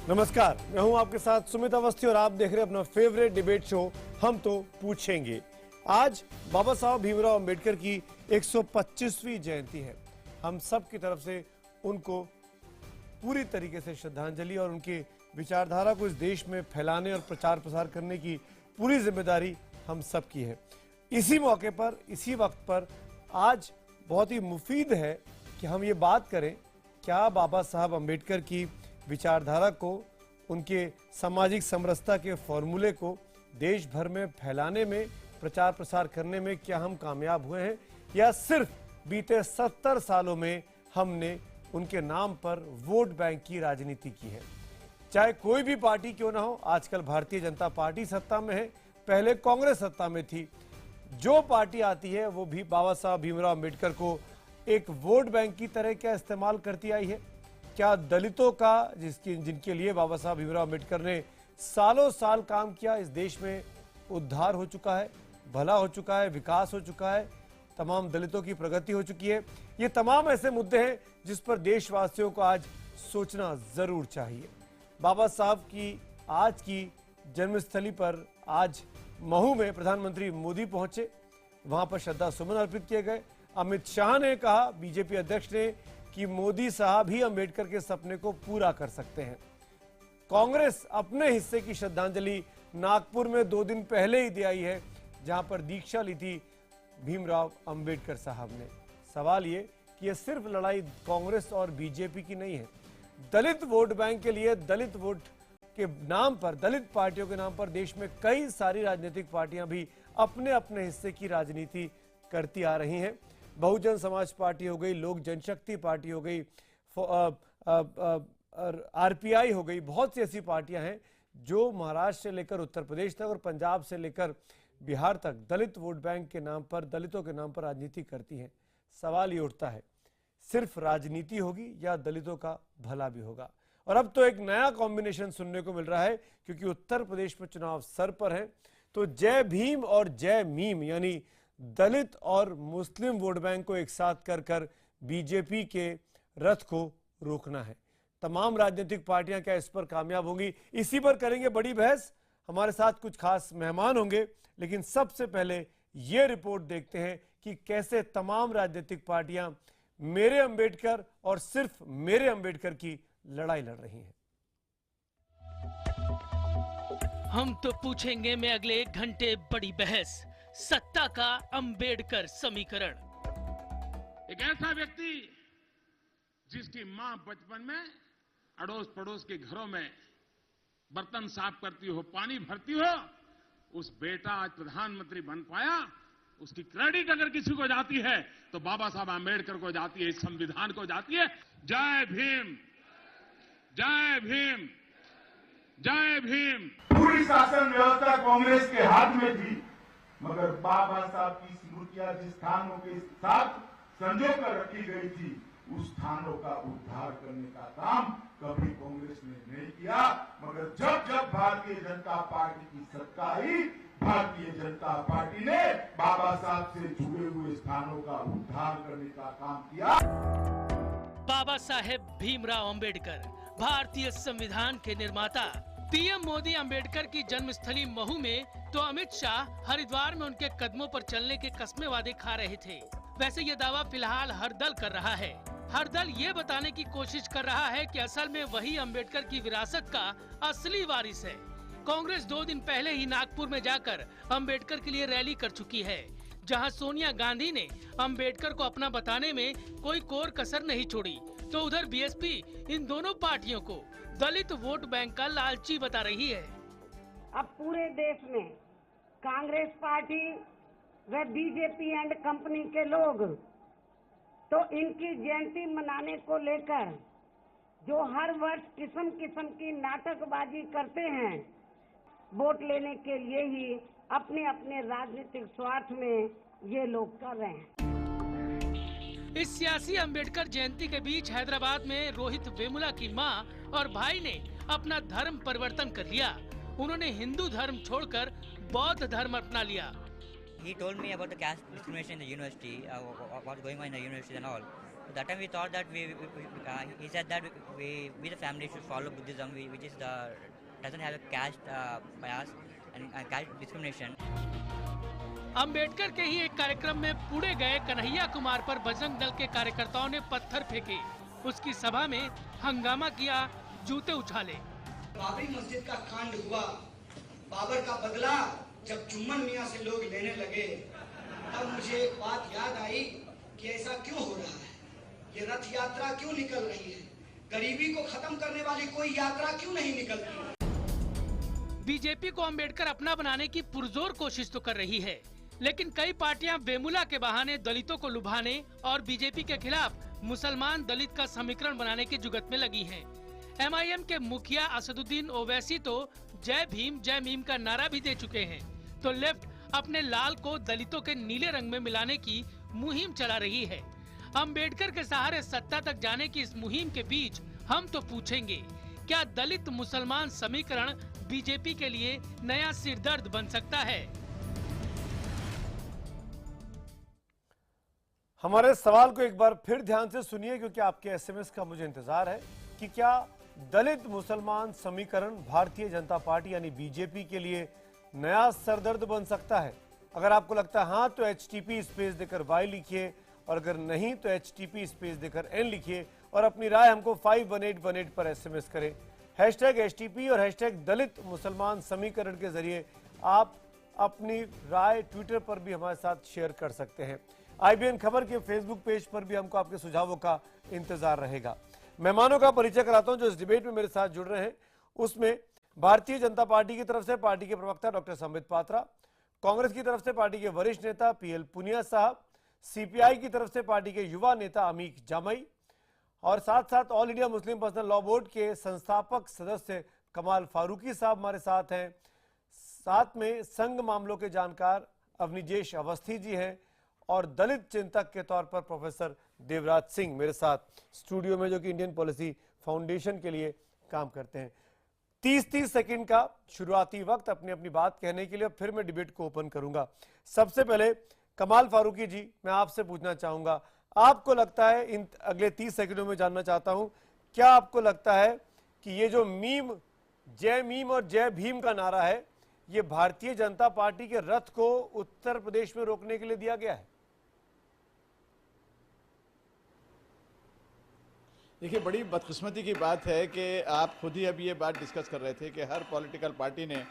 नमस्कार, मैं हूं आपके साथ सुमित अवस्थी और आप देख रहे हैं अपना फेवरेट डिबेट शो हम तो पूछेंगे। आज बाबा साहब भीमराव अंबेडकर की 125वीं जयंती है। हम सब की तरफ से उनको पूरी तरीके से श्रद्धांजलि और उनके विचारधारा को इस देश में फैलाने और प्रचार प्रसार करने की पूरी जिम्मेदारी हम सब की है। इसी मौके पर, इसी वक्त पर आज बहुत ही मुफीद है कि हम ये बात करें, क्या बाबा साहब अंबेडकर की विचारधारा को, उनके सामाजिक समरसता के फॉर्मूले को देश भर में फैलाने में, प्रचार प्रसार करने में क्या हम कामयाब हुए हैं, या सिर्फ बीते 70 सालों में हमने उनके नाम पर वोट बैंक की राजनीति की है। चाहे कोई भी पार्टी क्यों ना हो, आजकल भारतीय जनता पार्टी सत्ता में है, पहले कांग्रेस सत्ता में थी। जो पार्टी आती है वो भी बाबा साहब भीमराव अंबेडकर को एक वोट बैंक की तरह क्या इस्तेमाल करती आई है। क्या दलितों का, जिनके लिए बाबा साहब भीमराव अंबेडकर ने सालों साल काम किया, इस देश में उद्धार हो चुका है, भला हो चुका है, विकास हो चुका है, तमाम दलितों की प्रगति हो चुकी है। ये तमाम ऐसे मुद्दे हैं जिस पर देशवासियों को आज सोचना जरूर चाहिए। बाबा साहब की आज की जन्मस्थली पर आज महू में प्रधानमंत्री मोदी पहुंचे, वहां पर श्रद्धा सुमन अर्पित किए गए। अमित शाह ने कहा, बीजेपी अध्यक्ष ने, कि मोदी साहब ही अंबेडकर के सपने को पूरा कर सकते हैं। कांग्रेस अपने हिस्से की श्रद्धांजलि नागपुर में 2 दिन पहले ही दे आई है, जहां पर दीक्षा ली थी भीमराव अंबेडकर साहब ने। सवाल ये कि यह सिर्फ लड़ाई कांग्रेस और बीजेपी की नहीं है। दलित वोट बैंक के लिए, दलित वोट के नाम पर, दलित पार्टियों के नाम पर देश में कई सारी राजनीतिक पार्टियां भी अपने अपने हिस्से की राजनीति करती आ रही हैं। बहुजन समाज पार्टी हो गई, लोक जनशक्ति पार्टी हो गई, आरपीआई हो गई, बहुत सी ऐसी पार्टियां हैं जो महाराष्ट्र से लेकर उत्तर प्रदेश तक और पंजाब से लेकर बिहार तक दलित वोट बैंक के नाम पर, दलितों के नाम पर राजनीति करती हैं। सवाल ये उठता है, सिर्फ राजनीति होगी या दलितों का भला भी होगा? और अब तो एक नया कॉम्बिनेशन सुनने को मिल रहा है, क्योंकि उत्तर प्रदेश में चुनाव सर पर है, तो जय भीम और जय मीम यानी दलित और मुस्लिम वोट बैंक को एक साथ कर कर बीजेपी के रथ को रोकना है। तमाम राजनीतिक पार्टियां क्या इस पर कामयाब होंगी? इसी पर करेंगे बड़ी बहस। हमारे साथ कुछ खास मेहमान होंगे, लेकिन सबसे पहले ये रिपोर्ट देखते हैं कि कैसे तमाम राजनीतिक पार्टियां मेरे अंबेडकर और सिर्फ मेरे अंबेडकर की लड़ाई लड़ रही हैं। हम तो पूछेंगे में अगले 1 घंटे बड़ी बहस, सत्ता का अंबेडकर समीकरण। एक ऐसा व्यक्ति जिसकी मां बचपन में अड़ोस पड़ोस के घरों में बर्तन साफ करती हो, पानी भरती हो, उस बेटा आज प्रधानमंत्री बन पाया, उसकी क्रेडिट अगर किसी को जाती है तो बाबा साहब अंबेडकर को जाती है, इस संविधान को जाती है। जय भीम, जय भीम, जय भीम। पूरी शासन व्यवस्था कांग्रेस के हाथ में थी, मगर बाबा साहब की स्मृतियां जिस स्थानों के साथ संजो कर रखी गई थी, उस स्थानों का उद्धार करने का काम कभी कांग्रेस ने नहीं किया। मगर जब जब भारतीय जनता पार्टी की सत्ता आई, भारतीय जनता पार्टी ने बाबा साहब से जुड़े हुए स्थानों का उद्धार करने का काम किया। बाबा साहेब भीमराव अंबेडकर, भारतीय संविधान के निर्माता। पीएम मोदी अंबेडकर की जन्मस्थली महू में तो अमित शाह हरिद्वार में उनके कदमों पर चलने के कस्मे वादे खा रहे थे। वैसे ये दावा फिलहाल हर दल कर रहा है। हर दल ये बताने की कोशिश कर रहा है कि असल में वही अंबेडकर की विरासत का असली वारिस है। कांग्रेस 2 दिन पहले ही नागपुर में जाकर अंबेडकर के लिए रैली कर चुकी है, जहां सोनिया गांधी ने अंबेडकर को अपना बताने में कोई कोर कसर नहीं छोड़ी, तो उधर बीएसपी इन दोनों पार्टियों को दलित वोट बैंक का लालची बता रही है। अब पूरे देश में कांग्रेस पार्टी व बीजेपी एंड कंपनी के लोग तो इनकी जयंती मनाने को लेकर जो हर वर्ष किस्म किस्म की नाटकबाजी करते हैं, वोट लेने के लिए ही अपने अपने राजनीतिक स्वार्थ में ये लोग कर रहे हैं। इस सियासी अंबेडकर जयंती के बीच हैदराबाद में रोहित वेमुला की मां और भाई ने अपना धर्म परिवर्तन कर लिया। उन्होंने हिंदू धर्म छोड़कर बौद्ध धर्म अपना लिया। He told me about the caste discrimination in the university, what's going on in the university and all. That time we thought that he said that we the family should follow Buddhism, which is doesn't have a caste bias and caste discrimination. Ambedkar के ही एक कार्यक्रम में पुणे गए कन्हैया कुमार पर बजरंग दल के कार्यकर्ताओं ने पत्थर फेंके, उसकी सभा में हंगामा किया, जूते उछाले। बाबरी मस्जिद का कांड हुआ, बाबर का बदला जब जुम्मन मियां से लोग लेने लगे, तब मुझे एक बात याद आई कि ऐसा क्यों हो रहा है, ये रथ यात्रा क्यों निकल रही है, गरीबी को खत्म करने वाली कोई यात्रा क्यों नहीं निकलती। बीजेपी को अंबेडकर अपना बनाने की पुरजोर कोशिश तो कर रही है, लेकिन कई पार्टियां बेमुला के बहाने दलितों को लुभाने और बीजेपी के खिलाफ मुसलमान दलित का समीकरण बनाने की जुगत में लगी हैं। एमआईएम के मुखिया असदुद्दीन ओवैसी तो जय भीम जय मीम का नारा भी दे चुके हैं, तो लेफ्ट अपने लाल को दलितों के नीले रंग में मिलाने की मुहिम चला रही है। अंबेडकर के सहारे सत्ता तक जाने की इस मुहिम के बीच हम तो पूछेंगे, क्या दलित मुसलमान समीकरण बीजेपी के लिए नया सिरदर्द बन सकता है? हमारे सवाल को एक बार फिर ध्यान से सुनिए, क्योंकि आपके एसएमएस का मुझे इंतजार है कि क्या दलित मुसलमान समीकरण भारतीय जनता पार्टी यानी बीजेपी के लिए नया सरदर्द बन सकता है? अगर आपको लगता है हाँ तो HTP स्पेस देकर Y लिखिए, और अगर नहीं तो HTP स्पेस देकर N लिखिए और अपनी राय हमको 51818 पर एसएमएस करें। #HTP और #दलित मुसलमान समीकरण के जरिए आप अपनी राय ट्विटर पर भी हमारे साथ शेयर कर सकते हैं। IBN खबर के फेसबुक पेज पर भी हमको आपके सुझावों का इंतजार रहेगा। मेहमानों का परिचय कराता हूं जो इस डिबेट में मेरे साथ जुड़ रहे हैं। उसमें भारतीय जनता पार्टी की तरफ से पार्टी के प्रवक्ता डॉक्टर संबित पात्रा, कांग्रेस की तरफ से पार्टी के वरिष्ठ नेता PL पुनिया साहब, CPI की तरफ से पार्टी के युवा नेता अमीक जामई और साथ साथ all India Muslim personal law board के संस्थापक सदस्य कमाल फारूकी साहब हमारे साथ हैं। साथ में संघ मामलों के जानकार अवनिजेश अवस्थी जी हैं और दलित चिंतक के तौर पर प्रोफेसर देवराज सिंह मेरे साथ स्टूडियो में, जो कि इंडियन पॉलिसी फाउंडेशन के लिए काम करते हैं। 30-30 सेकंड का शुरुआती वक्त अपनी अपनी बात कहने के लिए, फिर मैं डिबेट को ओपन करूंगा। सबसे पहले कमाल फारूकी जी, मैं आपसे पूछना चाहूंगा, आपको लगता है, इन अगले 30 सेकंडों में जानना चाहता हूं, क्या आपको लगता है कि ये जो जय मीम और जय भीम का नारा है, ये भारतीय जनता पार्टी के रथ को उत्तर प्रदेश में रोकने के लिए दिया गया है? देखिए, बड़ी बदकिस्मती की बात है कि आप खुद ही अभी ये बात डिस्कस कर रहे थे कि हर पॉलिटिकल पार्टी ने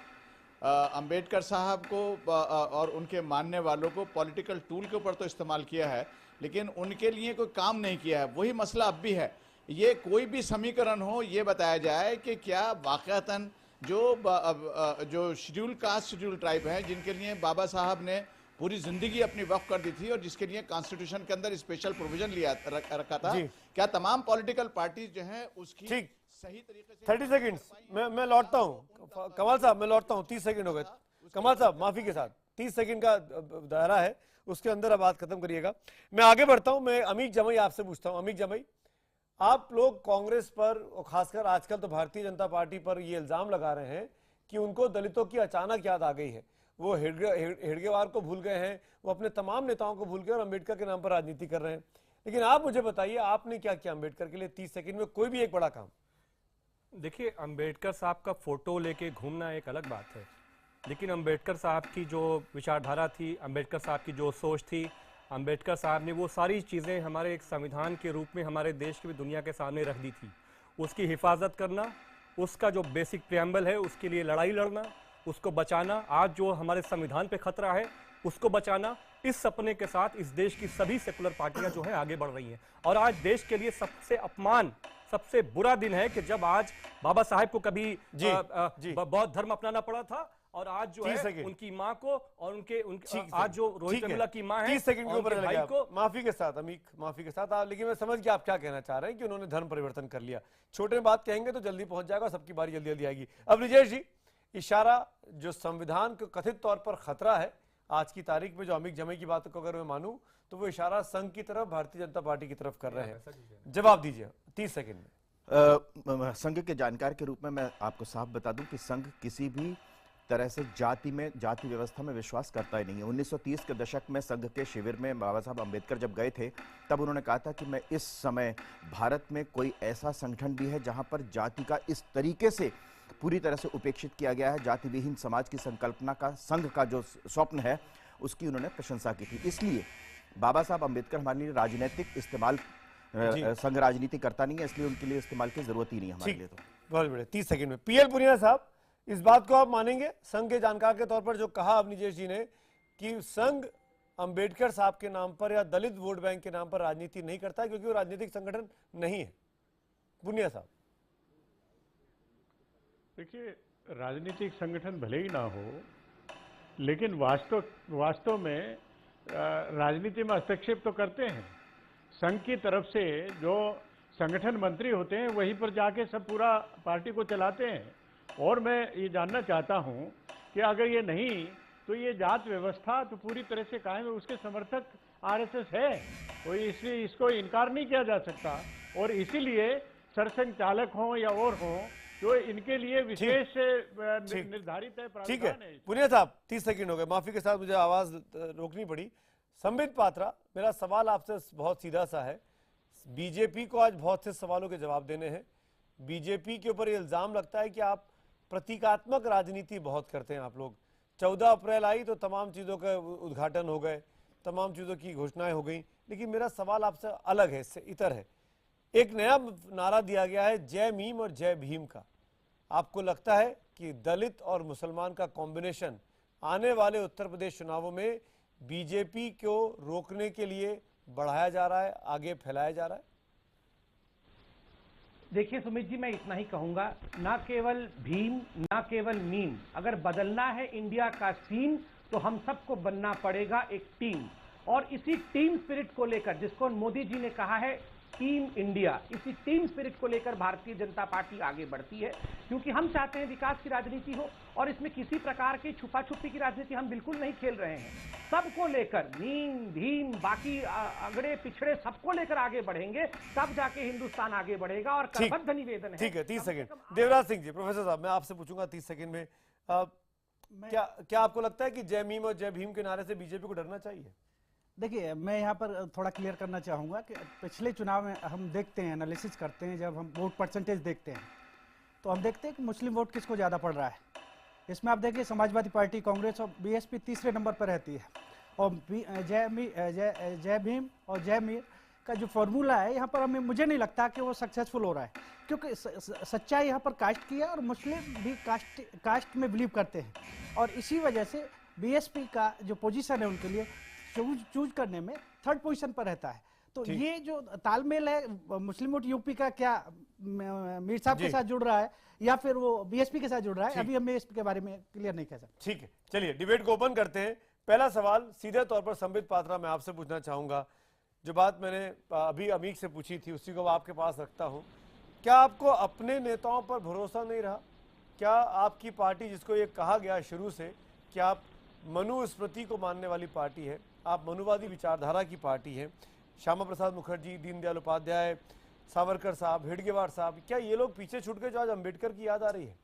अंबेडकर साहब को और उनके मानने वालों को पॉलिटिकल टूल के ऊपर तो इस्तेमाल किया है, लेकिन उनके लिए कोई काम नहीं किया है। वही मसला अब भी है। ये कोई भी समीकरण हो, ये बताया जाए कि क्या वाक़तन जो शेड्यूल कास्ट शेड्यूल ट्राइब हैं, जिनके लिए बाबा साहब ने पूरी जिंदगी अपनी वक्फ कर दी थी और जिसके लिए कॉन्स्टिट्यूशन के अंदर स्पेशल प्रोविजन रखा था, क्या तमाम पॉलिटिकल पार्टी जो है उसकी सही तरीके से 30 सेकंड्स मैं लौटता हूं। कमाल साहब, मैं लौटता हूं, 30 सेकंड हो गए। कमाल साहब, माफी के साथ 30 सेकंड का दायरा है, उसके अंदर अब बात खत्म करिएगा। मैं आगे बढ़ता हूं। मैं अमीक जमई आपसे पूछता हूं। अमीक जमई, आप लोग कांग्रेस पर और खासकर आजकल तो भारतीय जनता पार्टी पर ये इल्जाम लगा रहे हैं कि उनको दलितों की अचानक याद आ गई है, वो हेडगेवार को भूल गए हैं, वो अपने तमाम नेताओं को भूल गए और अंबेडकर के नाम पर राजनीति कर रहे हैं। लेकिन आप मुझे बताइए, आपने क्या किया अंबेडकर के लिए 30 सेकंड में, कोई भी एक बड़ा काम? देखिए, अंबेडकर साहब का फोटो लेके घूमना एक अलग बात है, लेकिन अंबेडकर साहब की जो विचारधारा थी, अंबेडकर साहब की जो सोच थी, अंबेडकर साहब ने वो सारी चीज़ें हमारे एक संविधान के रूप में हमारे देश की भी दुनिया के सामने रख दी थी। उसकी हिफाजत करना, उसका जो बेसिक प्रियम्बल है उसके लिए लड़ाई लड़ना, उसको बचाना, आज जो हमारे संविधान पे खतरा है उसको बचाना, इस सपने के साथ इस देश की सभी सेकुलर पार्टियां जो है आगे बढ़ रही हैं। और आज देश के लिए सबसे अपमान, सबसे बुरा दिन है कि जब आज बाबा साहेब को कभी बौद्ध धर्म अपनाना पड़ा था और आज जो है उनकी माँ को और उनके आज जो रोहित वेमुला की माँ है, 30 सेकंड के ऊपर भाई को माफी के साथ, अमीक माफी के साथ। लेकिन मैं समझ गया आप क्या कहना चाह रहे हैं कि उन्होंने धर्म परिवर्तन कर लिया। छोटे में बात कहेंगे तो जल्दी पहुंच जाएगा, सबकी बारी जल्दी जल्दी आएगी। अब रिजेश जी, इशारा जो संविधान को कथित तौर पर खतरा है आज की तारीख में, जो अमीक जमई की बात को अगर मैं मानूं तो वो इशारा संघ की तरफ, भारतीय जनता पार्टी की तरफ कर रहे हैं। जवाब दीजिए 30 सेकंड में। संघ के जानकार के रूप में मैं आपको साफ बता दूं कि संघ किसी भी तरह से जाति व्यवस्था में विश्वास करता ही नहीं है। 1930 के दशक में संघ के शिविर में बाबा साहब अम्बेडकर जब गए थे तब उन्होंने कहा था कि मैं इस समय भारत में कोई ऐसा संगठन भी है जहां पर जाति का इस तरीके से पूरी तरह से उपेक्षित किया गया है, जाति विहीन समाज की संकल्पना का संघ का जो स्वप्न है उसकी उन्होंने प्रशंसा की थी। इसलिए बाबा साहब अम्बेडकर हमारे लिए राजनीतिक इस्तेमाल, संघ राजनीति करता नहीं है, इसलिए उनके लिए इस्तेमाल की जरूरत ही नहीं है हमारे लिए। तो बहुत बढ़िया। 30 सेकंड में पीएल पुनिया साहब, इस बात को आप मानेंगे संघ के जानकार के तौर पर जो कहा अवनीश जी ने कि संघ अंबेडकर साहब के नाम पर या दलित वोट बैंक के नाम पर राजनीति नहीं करता है क्योंकि वो राजनीतिक संगठन नहीं है। पुनिया साहब, देखिए, राजनीतिक संगठन भले ही ना हो, लेकिन वास्तव में राजनीति में हस्तक्षेप तो करते हैं। संघ की तरफ से जो संगठन मंत्री होते हैं वहीं पर जाके सब पूरा पार्टी को चलाते हैं। और मैं ये जानना चाहता हूं कि अगर ये नहीं तो ये जात व्यवस्था तो पूरी तरह से कायम है, उसके समर्थक आरएसएस है, कोई इसलिए इसको इनकार नहीं किया जा सकता। और इसीलिए सरसंघचालक हों या और हों, जो इनके लिए विशेष निर्धारित है, ठीक है। प्रावधान है। पुनिया साहब 30 सेकंड हो गए, माफी के साथ मुझे आवाज रोकनी पड़ी। संबित पात्रा, मेरा सवाल आपसे बहुत सीधा सा है। बीजेपी को आज बहुत से सवालों के जवाब देने हैं। बीजेपी के ऊपर इल्जाम लगता है कि आप प्रतीकात्मक राजनीति बहुत करते हैं। आप लोग 14 अप्रैल आई तो तमाम चीजों का उद्घाटन हो गए, तमाम चीजों की घोषणाएं हो गई, लेकिन मेरा सवाल आपसे अलग है, इससे इतर है। एक नया नारा दिया गया है जय मीम और जय भीम का। आपको लगता है कि दलित और मुसलमान का कॉम्बिनेशन आने वाले उत्तर प्रदेश चुनावों में बीजेपी को रोकने के लिए बढ़ाया जा रहा है, आगे फैलाया जा रहा है? देखिए सुमित जी, मैं इतना ही कहूंगा, ना केवल भीम ना केवल मीम, अगर बदलना है इंडिया का सीन तो हम सबको बनना पड़ेगा एक टीम। और इसी टीम स्पिरिट को लेकर, जिसको मोदी जी ने कहा है टीम इंडिया, इसी टीम स्पिरिट को लेकर भारतीय जनता पार्टी आगे बढ़ती है, क्योंकि हम चाहते हैं विकास की राजनीति हो और इसमें किसी प्रकार की छुपा छुपी की राजनीति हम बिल्कुल नहीं खेल रहे हैं। सबको लेकर, मीम भीम बाकी अगड़े पिछड़े सबको लेकर आगे बढ़ेंगे, तब जाके हिंदुस्तान आगे बढ़ेगा। और करबद्ध निवेदन है। ठीक है, 30 सेकंड। देवराज सिंह जी, प्रोफेसर साहब, मैं आपसे पूछूंगा 30 सेकंड में, क्या आपको लगता है कि जय मीम और जय भीम के नारे से बीजेपी को डरना चाहिए? देखिए, मैं यहाँ पर थोड़ा क्लियर करना चाहूँगा कि पिछले चुनाव में हम देखते हैं, एनालिसिस करते हैं, जब हम वोट परसेंटेज देखते हैं तो हम देखते हैं कि मुस्लिम वोट किसको ज़्यादा पड़ रहा है। इसमें आप देखिए समाजवादी पार्टी, कांग्रेस और बीएसपी तीसरे नंबर पर रहती है। और जय भीम और जय मीर का जो फॉर्मूला है यहाँ पर, हमें मुझे नहीं लगता कि वो सक्सेसफुल हो रहा है, क्योंकि सच्चाई यहाँ पर कास्ट की है और मुस्लिम भी कास्ट में बिलीव करते हैं। और इसी वजह से बीएसपी का जो पोजीशन है उनके लिए चूज करने में थर्ड पोजीशन पर रहता है। तो ये जो तालमेल है मुस्लिम वोट यूपी का, क्या मीर साहब के साथ जुड़ रहा है या फिर वो बीएसपी के साथ जुड़ रहा है, अभी हमें इसके बारे में क्लियर नहीं कह सकते। ठीक है, चलिए डिबेट को ओपन करते हैं। पहला सवाल सीधे तौर पर संबित पात्रा मैं आपसे पूछना चाहूंगा। जो बात मैंने अभी अमीक से पूछी थी उसी को आपके पास रखता हूं। क्या आपको अपने नेताओं पर भरोसा नहीं रहा? क्या आपकी पार्टी, जिसको ये कहा गया शुरू से कि आप मनुस्मृति को मानने वाली पार्टी है, आप मनुवादी विचारधारा की पार्टी है, श्यामा प्रसाद मुखर्जी, दीनदयाल उपाध्याय, सावरकर साहब, हेडगेवार साहब, क्या ये लोग पीछे छूट गए जो आज अंबेडकर की याद आ रही है?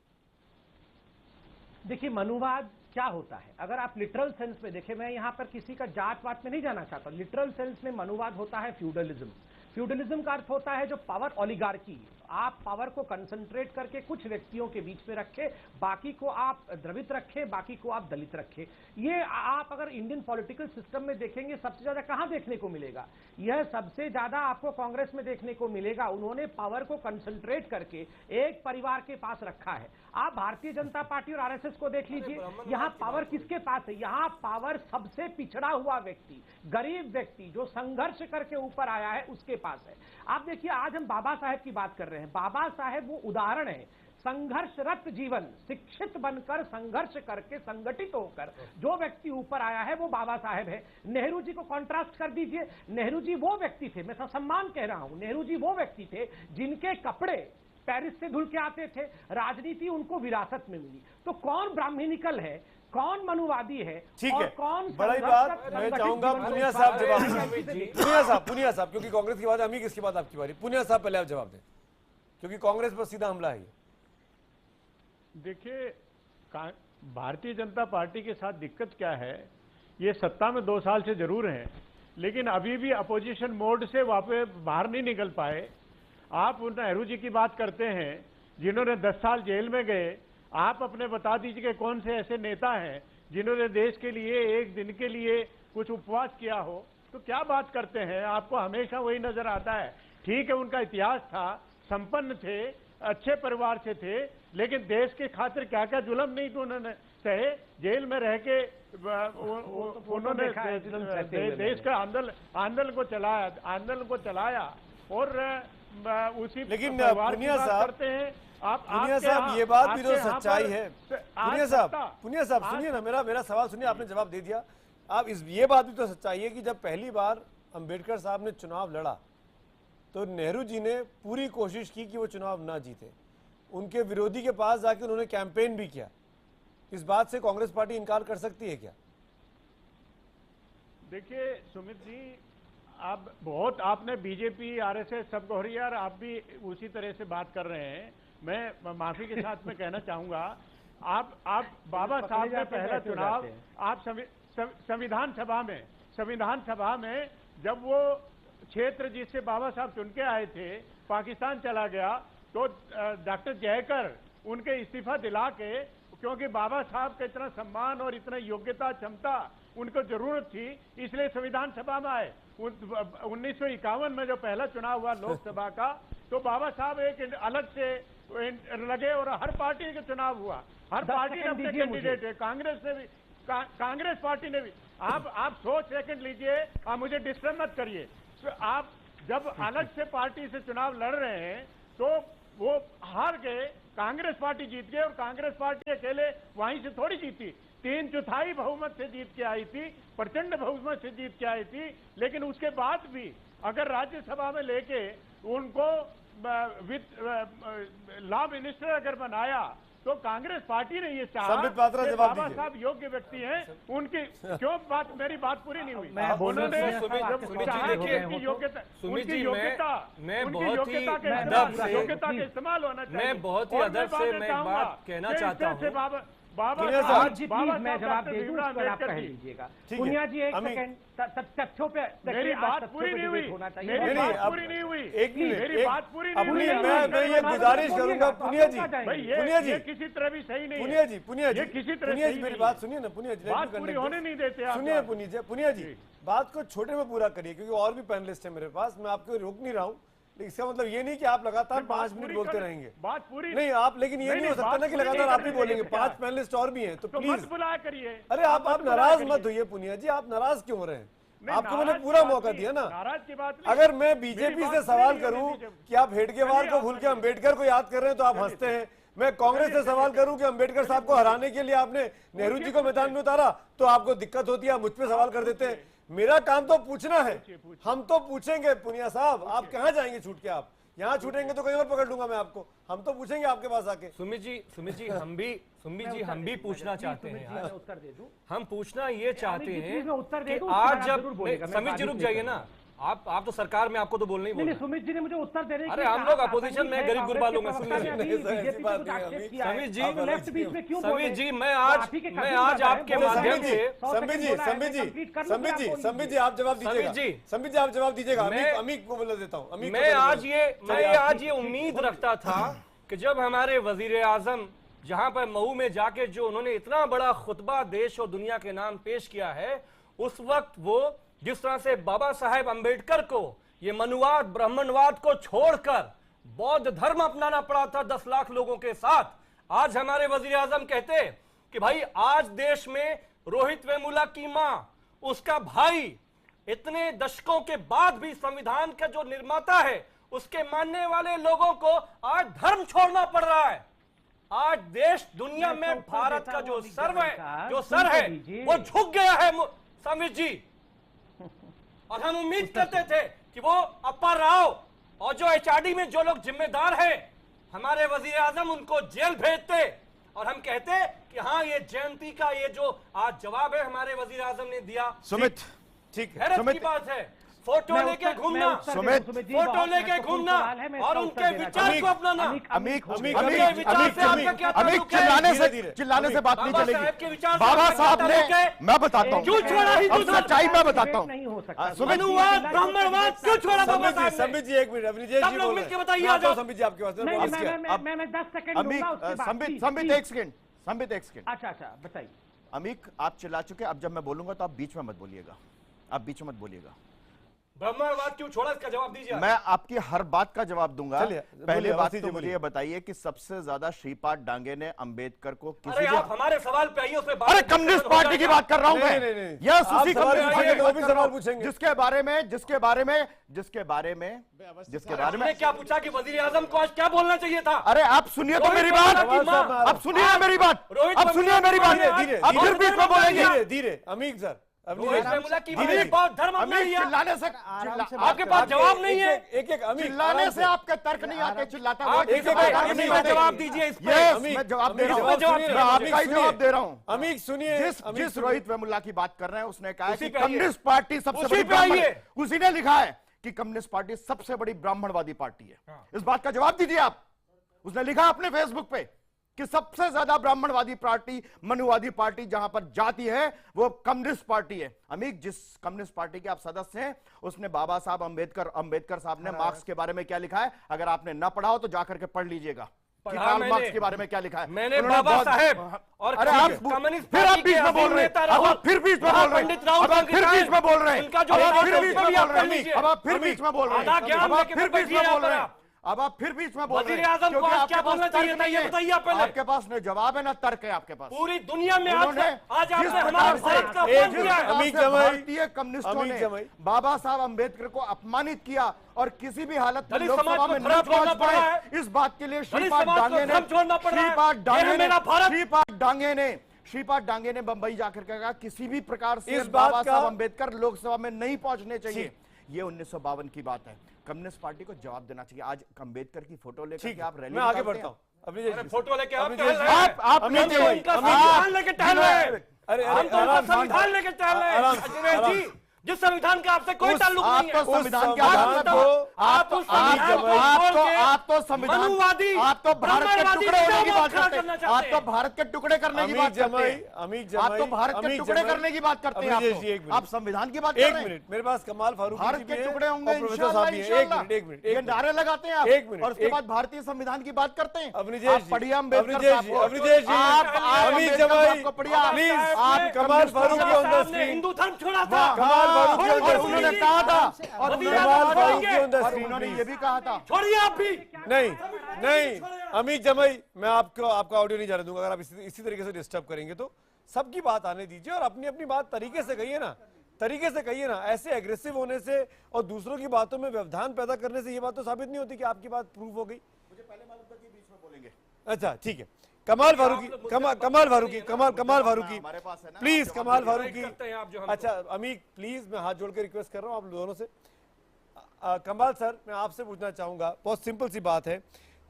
देखिए, मनुवाद क्या होता है, अगर आप लिटरल सेंस में देखें, मैं यहां पर किसी का जात पात में नहीं जाना चाहता, लिटरल सेंस में मनुवाद होता है फ्यूडलिज्म। फ्यूडलिज्म का अर्थ होता है जो पावर ओलिगार्की, आप पावर को कंसंट्रेट करके कुछ व्यक्तियों के बीच में रखे, बाकी को आप द्रवित रखे, बाकी को आप दलित रखे। ये आप अगर इंडियन पॉलिटिकल सिस्टम में देखेंगे सबसे ज्यादा कहां देखने को मिलेगा? यह सबसे ज्यादा आपको कांग्रेस में देखने को मिलेगा। उन्होंने पावर को कंसंट्रेट करके एक परिवार के पास रखा है। आप भारतीय जनता पार्टी और आरएसएस को देख लीजिए, यहाँ पावर किसके पास है? यहाँ पावर सबसे पिछड़ा हुआ व्यक्ति, गरीब व्यक्ति जो संघर्ष करके ऊपर आया है उसके पास है। आप देखिए, आज हम बाबा साहेब की बात कर रहे हैं। बाबा साहेब वो उदाहरण है, संघर्षरत जीवन, शिक्षित बनकर संघर्ष करके संगठित होकर जो व्यक्ति ऊपर आया है वो बाबा साहेब है। नेहरू जी को कॉन्ट्रास्ट कर दीजिए, नेहरू जी वो व्यक्ति थे, मैं सम्मान कह रहा हूं, नेहरू जी वो व्यक्ति थे जिनके कपड़े पेरिस से धुल के आते थे, राजनीति उनको विरासत में मिली। तो कौन ब्राह्मणिकल है, कौन मनुवादी है, ठीक और है, कौन बड़ी बात। मैं चाहूंगा पुनिया साहब जवाब दें। पुनिया साहब, क्योंकि कांग्रेस की बात अमीक, इसके बाद आपकी बारी। पुनिया साहब पहले आप जवाब दें, क्योंकि कांग्रेस पर सीधा हमला है। देखिए, भारतीय जनता पार्टी के साथ दिक्कत क्या है, ये सत्ता में 2 साल से जरूर हैं, लेकिन अभी भी अपोजिशन मोड से वापस बाहर नहीं निकल पाए। आप उन नेहरू जी की बात करते हैं जिन्होंने 10 साल जेल में गए। आप अपने बता दीजिए कि कौन से ऐसे नेता हैं जिन्होंने देश के लिए एक दिन के लिए कुछ उपवास किया हो। तो क्या बात करते हैं, आपको हमेशा वही नजर आता है। ठीक है, उनका इतिहास था, संपन्न थे, अच्छे परिवार से थे, लेकिन देश के खातिर क्या क्या जुल्म नहीं तो उन्होंने सहे। जेल में रह के उन्होंने देश का आंदोलन को चलाया और उसी लेकिन पुनिया साहब करते हैं आप। पुनिया साहब, ये बात भी तो सच्चाई है। पुनिया साहब सुनिए ना, मेरा सवाल सुनिए, आपने जवाब दे दिया। आप ये बात भी तो सच्चाई है कि जब पहली बार अंबेडकर साहब ने चुनाव लड़ा तो नेहरू जी ने पूरी कोशिश की कि वो चुनाव ना जीते। उनके विरोधी के पास जाके उन्होंने कैंपेन भी किया। इस बात से कांग्रेस पार्टी इनकार कर सकती है क्या? देखिए सुमित जी, आप बहुत आपने बीजेपी आरएसएस सब दोहरी, यार आप भी उसी तरह से बात कर रहे हैं। मैं माफी के साथ में कहना चाहूंगा, आप बाबा साहब ने पहला चुनाव आप संविधान सभा में जब वो क्षेत्र जिससे बाबा साहब चुन के आए थे पाकिस्तान चला गया तो डॉक्टर जयकर उनके इस्तीफा दिला के, क्योंकि बाबा साहब का इतना सम्मान और इतना योग्यता क्षमता उनको जरूरत थी, इसलिए संविधान सभा में आए। 1951 में जो पहला चुनाव हुआ लोकसभा का, तो बाबा साहब एक अलग से लगे और हर पार्टी का चुनाव हुआ। हर पार्टी ने अपने कैंडिडेट है, कांग्रेस पार्टी ने भी। आप 100 सेकंड लीजिए, आप मुझे डिस्टर्ब मत करिए। तो आप जब अलग से पार्टी से चुनाव लड़ रहे हैं तो वो हार गए, कांग्रेस पार्टी जीत गई और कांग्रेस पार्टी अकेले वहीं से थोड़ी जीती, 3/4 बहुमत से जीत के आई थी, प्रचंड बहुमत से जीत के आई थी। लेकिन उसके बाद भी अगर राज्यसभा में लेके उनको लॉ मिनिस्टर अगर बनाया तो कांग्रेस पार्टी ने ये चाहा कि बाबा साहब योग्य व्यक्ति हैं, उनकी क्यों मेरी बात पूरी नहीं हुई। उन्होंने योग्यता के इस्तेमाल होना चाहिए। मैं बहुत ही अदब से मैं बात कहना चाहता हूँ। बाबा जी प्लीज मैं जवाब दे दूं, उस पर आप कह लीजिएगा। पुनिया जी एक सेकंड, तथ्यों पे मेरी बात पूरी नहीं हुई, मेरी बात पूरी नहीं हुई, मेरी बात पूरी नहीं हुई। मैं ये गुजारिश करूंगा पुनिया जी, ये किसी तरह भी सही नहीं है। पुनिया जी किसी तरह से मेरी बात सुनिए ना। पुनिया जी बात पूरी होने नहीं देते। सुनिए पुनिया जी, बात को छोटे में पूरा करिए क्योंकि और भी पैनलिस्ट है मेरे पास, मैं आपको रोक नहीं रहा हूँ। इसका मतलब ये नहीं कि आप लगातार 5 मिनट बोलते रहेंगे। बात पूरी नहीं आप, लेकिन ये नहीं हो सकता ना कि लगातार आप ही बोलेंगे। 5 पैनलिस्ट और भी हैं तो प्लीज बुलाया करिए। अरे आप नाराज मत होइए पुनिया जी, आप नाराज क्यों हो रहे हैं? आपको मैंने पूरा मौका दिया ना। नाराज की बात अगर मैं बीजेपी से सवाल करूं कि आप हेडगेवार को भूल के अंबेडकर को याद कर रहे हैं तो आप हंसते हैं। मैं कांग्रेस से सवाल करूं कि अंबेडकर साहब को हराने के लिए आपने नेहरू जी को मैदान में उतारा तो आपको दिक्कत होती है, आप मुझ पे सवाल कर देते हैं। मेरा काम तो पूछना है, हम तो पूछेंगे। पुनिया साहब आप कहाँ जाएंगे छूट के? आप यहाँ छूटेंगे तो कहीं और पकड़ लूंगा मैं आपको। हम तो पूछेंगे आपके पास आके। सुमित जी हम भी पूछना चाहते हैं यार। उत्तर दे दूं, हम पूछना ये चाहते हैं कि आज जब सुमित जी रुक जाइए ना, आप तो सरकार में, आपको तो बोलना ही बोलना। सुमित जी ने मुझे उत्तर देने, अरे हम लोग अपोजिशन में गरीब गुरबा लोग हैं। सुमित जी मैं आज आपके माध्यम से संबित जी आप जवाब दीजिएगा। संबित जी आप जवाब दीजिएगा। अमीक को बोला देता हूँ। मैं आज ये उम्मीद रखता था कि जब हमारे वजीर आजम जहां पर मऊ में जाके जो उन्होंने इतना बड़ा खुतबा देश और दुनिया के नाम पेश किया है, उस वक्त वो जिस तरह से बाबा साहेब अंबेडकर को ये मनुवाद ब्राह्मणवाद को छोड़कर बौद्ध धर्म अपनाना पड़ा था 10 लाख लोगों के साथ, आज हमारे वजीर आजम कहते कि भाई आज देश में रोहित वेमुला की मां, उसका भाई, इतने दशकों के बाद भी संविधान का जो निर्माता है उसके मानने वाले लोगों को आज धर्म छोड़ना पड़ रहा है। आज देश दुनिया में भारत का जो सर है वो झुक गया है संबित जी। और हम उम्मीद करते थे कि वो अप्पा राव और जो एचआरडी में जो लोग जिम्मेदार हैं, हमारे वजीर आजम उनको जेल भेजते और हम कहते कि हाँ ये जयंती का ये जो आज जवाब है हमारे वजीर आजम ने दिया, सुमित ठीक है, हैरत की बात है। फोटो लेके घूमना, फोटो लेके घूमना और उनके विचार को अपनाना। अमीक चिल्लाने से बात नहीं चलेगी। बाबा साहब ने, मैं बताता हूँ, सच्चाई मैं बताता हूँ। मनुवाद, ब्राह्मणवाद क्यों छोड़ा बाबा साहब ने? संबित जी एक मिनट, अवनीश जी बोल रहे हैं। बताइए आज संबित जी आपके पास मैं 10 सेकंड दूंगा, उसके बाद संबित एक सेकंड। अच्छा बताइए। अमीक आप चिल्ला चुके, अब जब मैं बोलूंगा तो आप बीच में मत बोलिएगा, आप बीच में मत बोलिएगा। ब्राह्मणवाद क्यों छोड़ा, इसका जवाब दीजिए। मैं आपकी हर बात का जवाब दूंगा। पहले बात तो मुझे ये बताइए कि सबसे ज्यादा श्रीपाद डांगे ने अंबेडकर को अरे आप हमारे सवाल पे आइए, उसमें अरे कम्युनिस्ट पार्टी की बात कर रहा हूं मैं। यस, उसी सवाल पूछेंगे जिसके बारे में क्या पूछा कि वजीर आजम को आज क्या बोलना चाहिए था। अरे आप सुनिए तो मेरी बात, अब सुनिए मेरी बात, अब सुनिए मेरी बात, अब फिर बीच में बोलेंगे। धीरे अमीक सर, चिल्लाने से आपके पास जवाब नहीं है। एक चिल्लाने से आपके तर्क नहीं आते, चिल्लाता हुआ जवाब दीजिए इस पे। मैं जवाब दे रहा हूँ, मैं आपका ही जवाब दे रहा हूँ। अमीक सुनिए, जिस रोहित वेमुला की बात कर रहे हैं उसने कहा कि कम्युनिस्ट पार्टी सबसे बड़ी ब्राह्मण, उसी ने लिखा है कि कम्युनिस्ट पार्टी सबसे बड़ी ब्राह्मणवादी पार्टी है। इस बात का जवाब दीजिए आप। उसने लिखा अपने फेसबुक पे कि सबसे ज्यादा ब्राह्मणवादी पार्टी, मनुवादी पार्टी जहां पर जाति है वो कम्युनिस्ट पार्टी है। अमीक, जिस कम्युनिस्ट पार्टी के आप सदस्य हैं उसमें बाबा साहब अंबेडकर साहब ने मार्क्स के बारे में क्या लिखा है, अगर आपने ना पढ़ा हो तो जाकर के पढ़ लीजिएगा। मार्क्स के बारे में क्या लिखा है मैंने, बाबा साहेब और फिर आप बीच में बोल रहे हैं, अब फिर बीच में बोल रहे हैं, अब आप फिर बीच में बोल रहे हैं, अब आप फिर बीच में बोल रहे हैं, अब आप फिर बीच में बोल रहे हैं, अब आप फिर बीच में बोल रहे हैं, अब आप फिर बीच में बोल रहे हैं। आजम को क्या बोलना चाहिए था ये बताइए आप पहले। आपके पास न जवाब है ना तर्क है आपके पास। पूरी दुनिया में आज आपने हमारे भारत का अपमान किया है। भारतीय कम्युनिस्टों ने बाबा साहब अंबेडकर को अपमानित किया और किसी भी हालत में लोकसभा में न पहुंच पाए, इस बात के लिए श्रीपाद डांगे ने बंबई जाकर कहा किसी भी प्रकार से बाबा साहब अंबेडकर लोकसभा में नहीं पहुंचने चाहिए। ये 1952 की बात है। कम्युनिस्ट पार्टी को जवाब देना चाहिए। आज अंबेडकर की फोटो लेकर आप रैली, मैं आगे बढ़ता हूँ। फोटो लेके आप संविधान लेके टहल रहे हैं। जिस संविधान का आपसे कोई ताल्लुक नहीं है। संविधान के आधार पर आप तो संविधान, आप तो भारत के टुकड़े होने की बात करते हैं, आप तो भारत के टुकड़े करने की बात करते हैं, आप तो भारत के टुकड़े करने की बात करते हैं, आप संविधान की बात कर रहे हैं। एक मिनट, मेरे पास कमाल फारूकी भारत के टुकड़े होंगे एक मिनट, ये नारे लगाते हैं आप, एक मिनट, और उसके बाद भारतीय संविधान की बात करते हैं। अवनीश पढ़िए अम्बेडकर कमाल फारूकी हिंदू धर्म छोड़ा था, उन्होंने कहा था और उन्होंने ये भी कहा था। छोड़िए आप भी। नहीं अमित जमाई, मैं आपका ऑडियो नहीं जाने दूंगा। अगर आप इसी तरीके से डिस्टर्ब करेंगे तो सबकी बात आने दीजिए और अपनी अपनी बात तरीके से कहिए ना, ऐसे एग्रेसिव होने से और दूसरों की बातों में व्यवधान पैदा करने से ये बात तो साबित नहीं होती कि आपकी बात प्रूव हो गई। मुझे पहले मालूम था कि बीच में बोलेंगे। अच्छा ठीक है, कमाल फारूकी प्लीज, कमाल फारूकी। अच्छा अमीक प्लीज, मैं हाथ जोड़ के रिक्वेस्ट कर रहा हूं आप दोनों से। कमाल सर, मैं आपसे पूछना चाहूंगा, बहुत सिंपल सी बात है।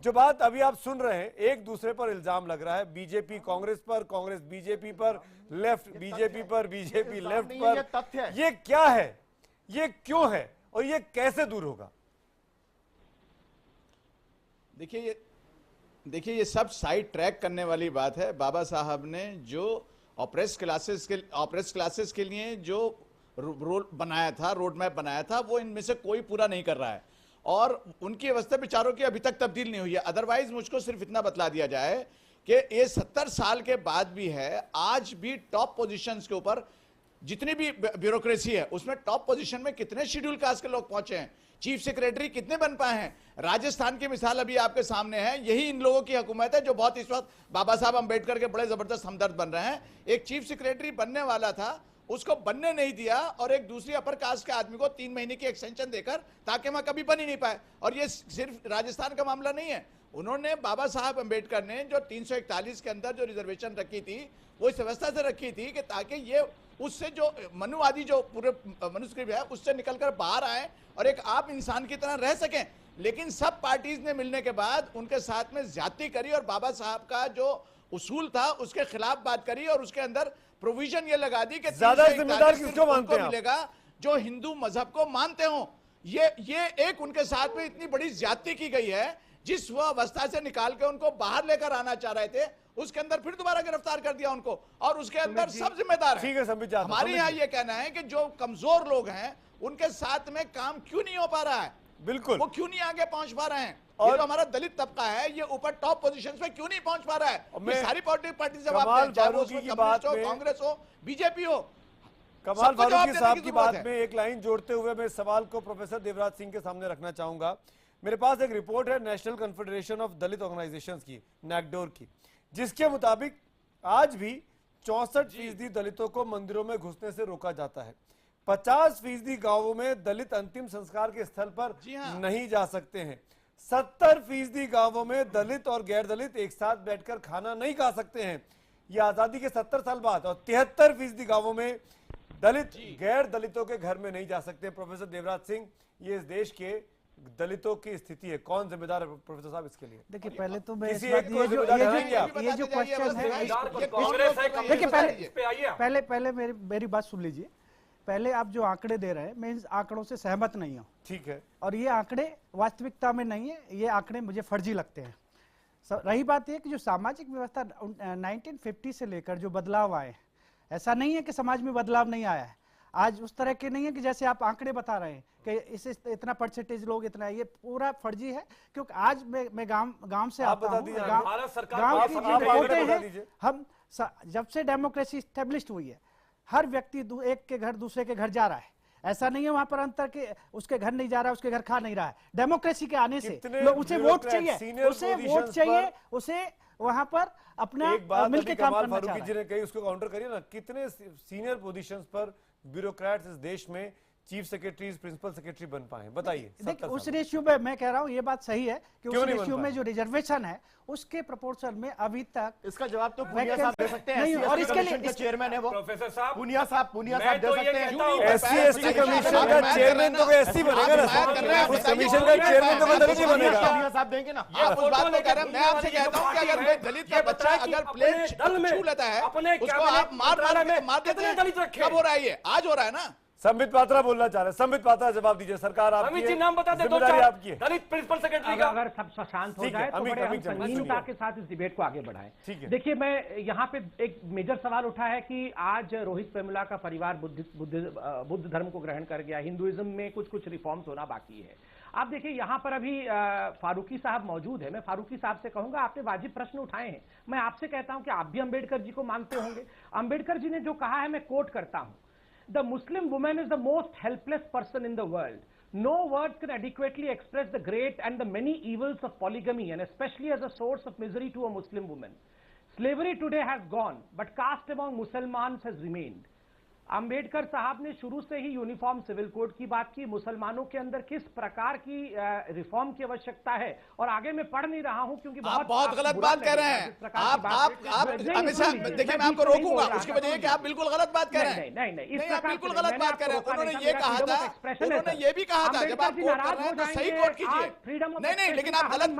जो बात अभी आप सुन रहे हैं, एक दूसरे पर इल्जाम लग रहा है, बीजेपी कांग्रेस पर, कांग्रेस बीजेपी पर, लेफ्ट बीजेपी पर, बीजेपी लेफ्ट पर। ये क्या है, ये क्यों है और ये कैसे दूर होगा? देखिए ये सब साइड ट्रैक करने वाली बात है। बाबा साहब ने जो ऑपरेस क्लासेस के लिए जो रोड मैप बनाया था वो इनमें से कोई पूरा नहीं कर रहा है और उनकी अवस्था विचारों की अभी तक तब्दील नहीं हुई है। अदरवाइज मुझको सिर्फ इतना बतला दिया जाए कि ये 70 साल के बाद भी है, आज भी टॉप पोजीशंस के ऊपर जितनी भी ब्यूरोक्रेसी है उसमें टॉप पोजीशन में कितने शेड्यूल कास्ट के लोग पहुंचे हैं, चीफ सेक्रेटरी कितने बन पाए हैं। राजस्थान की मिसाल अभी आपके सामने है, यही इन लोगों की हुकूमत है जो बहुत इस वक्त बाबा साहब अंबेडकर के बड़े जबरदस्त हमदर्द बन रहे हैं। एक चीफ सेक्रेटरी बनने वाला था, उसको बनने नहीं दिया और एक दूसरी अपर कास्ट के आदमी को 3 महीने की एक्सटेंशन देकर ताकि वहां कभी बन ही नहीं पाए। और ये सिर्फ राजस्थान का मामला नहीं है, उन्होंने बाबा साहब अंबेडकर ने जो 341 के अंदर जो रिजर्वेशन रखी थी वो इस व्यवस्था से रखी थी कि ताकि ये उससे जो मनुवादी जो पूरे मनुस्क्रिप्ट है उससे निकलकर बाहर आए और एक आम इंसान की तरह रह सकें। लेकिन सब पार्टीज ने मिलने के बाद उनके साथ में ज्यादती करी और बाबा साहब का जो उसूल था उसके खिलाफ बात करी और उसके अंदर प्रोविजन ये लगा दी कि ज्यादा जिम्मेदार किसको मानते हैं मिलेगा जो हिंदू मजहब को मानते हो। ये एक उनके साथ में इतनी बड़ी ज्यादती की गई है, जिस वह अवस्था से निकाल के उनको बाहर लेकर आना चाह रहे थे, उसके अंदर फिर दोबारा गिरफ्तार कर दिया उनको, और उसके अंदर सब जिम्मेदार ठीक है संबित जी, हमारे यहाँ ये कहना है कि जो कमजोर लोग हैं उनके साथ में काम क्यों नहीं हो पा रहा है, बिल्कुल वो क्यों नहीं आगे पहुंच पा रहे हैं। और जो हमारा दलित तबका है ये ऊपर टॉप पोजीशन पे क्यों नहीं पहुंच पा रहा है। ये सारी पॉलिटिकल पार्टी जवाब दें, चाहे वो उसमें कम्युनिस्ट हो, कांग्रेस हो, बीजेपी हो। कमाल फारूकी साहब की बात में एक लाइन जोड़ते हुए मैं सवाल को प्रोफेसर देवराज सिंह के सामने रखना चाहूंगा। मेरे पास एक रिपोर्ट है national confederation of Dalit organisations की, नैकडोर की, जिसके मुताबिक आज भी 64% दलितों को मंदिरों में घुसने से रोका जाता है। 50% गांवों में दलित अंतिम संस्कार के स्थल पर नहीं जा सकते हैं। 70% गांवों में दलित और गैर दलित एक साथ बैठकर खाना नहीं खा सकते हैं। ये आजादी के 70 साल बाद। और 73% गांवों में दलित गैर दलितों के घर में नहीं जा सकते। प्रोफेसर देवराज सिंह, ये इस देश के दलितों की स्थिति है, कौन जिम्मेदार है प्रोफेसर साहब इसके लिए? देखिए पहले तो मैं किसी एक को जिम्मेदार ठहराएंगे आप? ये जो क्वेश्चन है, देखिए पहले मेरी बात सुन लीजिए। पहले आप जो आंकड़े दे रहे हैं, मैं इन आंकड़ों से सहमत नहीं हूँ। ठीक है। और ये आंकड़े वास्तविकता में नहीं है, ये आंकड़े मुझे फर्जी लगते हैं। रही बात ये कि जो सामाजिक व्यवस्था 1950 से लेकर जो बदलाव आए, ऐसा नहीं है कि समाज में बदलाव नहीं आया है। आज उस तरह के नहीं है कि जैसे आप आंकड़े बता रहे हैं कि इसे इतना परसेंटेज लोग इतना, ये पूरा फर्जी है। क्योंकि आज मैं गांव से आता हूँ, गांव की जो रिपोर्टें हैं, हम जब से डेमोक्रेसी स्टेब्लिश्ड हुई है, हर व्यक्ति एक के घर दूसरे के घर जा रहा है। ऐसा नहीं है वहां पर अंतर के उसके घर नहीं जा रहा है, उसके घर खा नहीं रहा है। डेमोक्रेसी के आने से उसे वोट चाहिए, उसे वहां पर अपना मिलकर काम करना फारूकी जी ने कही, उसको काउंटर करिए ना। कितने सीनियर पोजीशंस पर ब्यूरोक्रेट्स इस देश में चीफ सेक्रेटरीज, प्रिंसिपल सेक्रेटरी बन पाए, बताइए। देखिए उस रेशियो में मैं कह रहा हूँ, ये बात सही है कि उस रेशियो में जो रिजर्वेशन है उसके प्रोपोर्शन में अभी तक इसका जवाब तो पुनिया साहब दे सकते हैं। नहीं, और इसके लिए चेयरमैन है वो प्रोफेसर साहब, पुनिया साहब दे सकते हैं। एससी एसटी कमीशन का चेयरमैन तो एससी बनेगा ना, उस कमीशन का चेयरमैन तो दलित ही बनेगा। पुनिया साहब देंगे ना। आप उस बात को कह रहे हैं, मैं आपसे कहता हूं कि अगर कोई दलित का बच्चा अगर प्लेट छू लेता है, उसको आप मार देते हैं। कब हो रहा है ये? आज हो रहा है ना। संबित पात्रा बोलना चाह रहे हैं। संबित पात्रा जवाब दीजिए। सरकार आपकी है, नाम बता दे, जिम्मेदारी आपकी है। दलित प्रिंसिपल सेक्रेटरी का अगर सब शांत हो जाए तो बड़े हम संजीवता के साथ इस डिबेट को आगे बढ़ाएं। देखिए मैं यहाँ पे एक मेजर सवाल उठा है कि आज रोहित वेमुला का परिवार बुद्ध धर्म को ग्रहण कर गया, हिंदुइज्म में कुछ रिफॉर्म्स होना बाकी है। आप देखिए यहाँ पर अभी फारूकी साहब मौजूद है। मैं फारूकी साहब से कहूंगा, आपने वाजिब प्रश्न उठाए हैं। मैं आपसे कहता हूं कि आप भी अंबेडकर जी को मानते होंगे। अंबेडकर जी ने जो कहा है, मैं कोट करता हूं, The Muslim woman is the most helpless person in the world. No words can adequately express the great and the many evils of polygamy, and especially as a source of misery to a Muslim woman. Slavery today has gone, but caste among Muslimans has remained. Ambedkar साहब ने शुरू से ही uniform civil code की बात की, मुसलमानों के अंदर किस प्रकार की रिफॉर्म की आवश्यकता है। और आगे मैं पढ़ नहीं रहा हूं क्योंकि बहुत गलत बात कह रहे हैं आप हमेशा। देखिए मैं आपको रोकूंगा, उसकी वजह है कि आप बिल्कुल गलत बात कह रहे हैं। नहीं, आप बिल्कुल गलत बात कह रहे हैं। उन्होंने ये कहा था, उन्होंने ये भी कहा था, जब आप कोट कर रहे हैं तो सही कोट कीजिए। नहीं, लेकिन आप गलत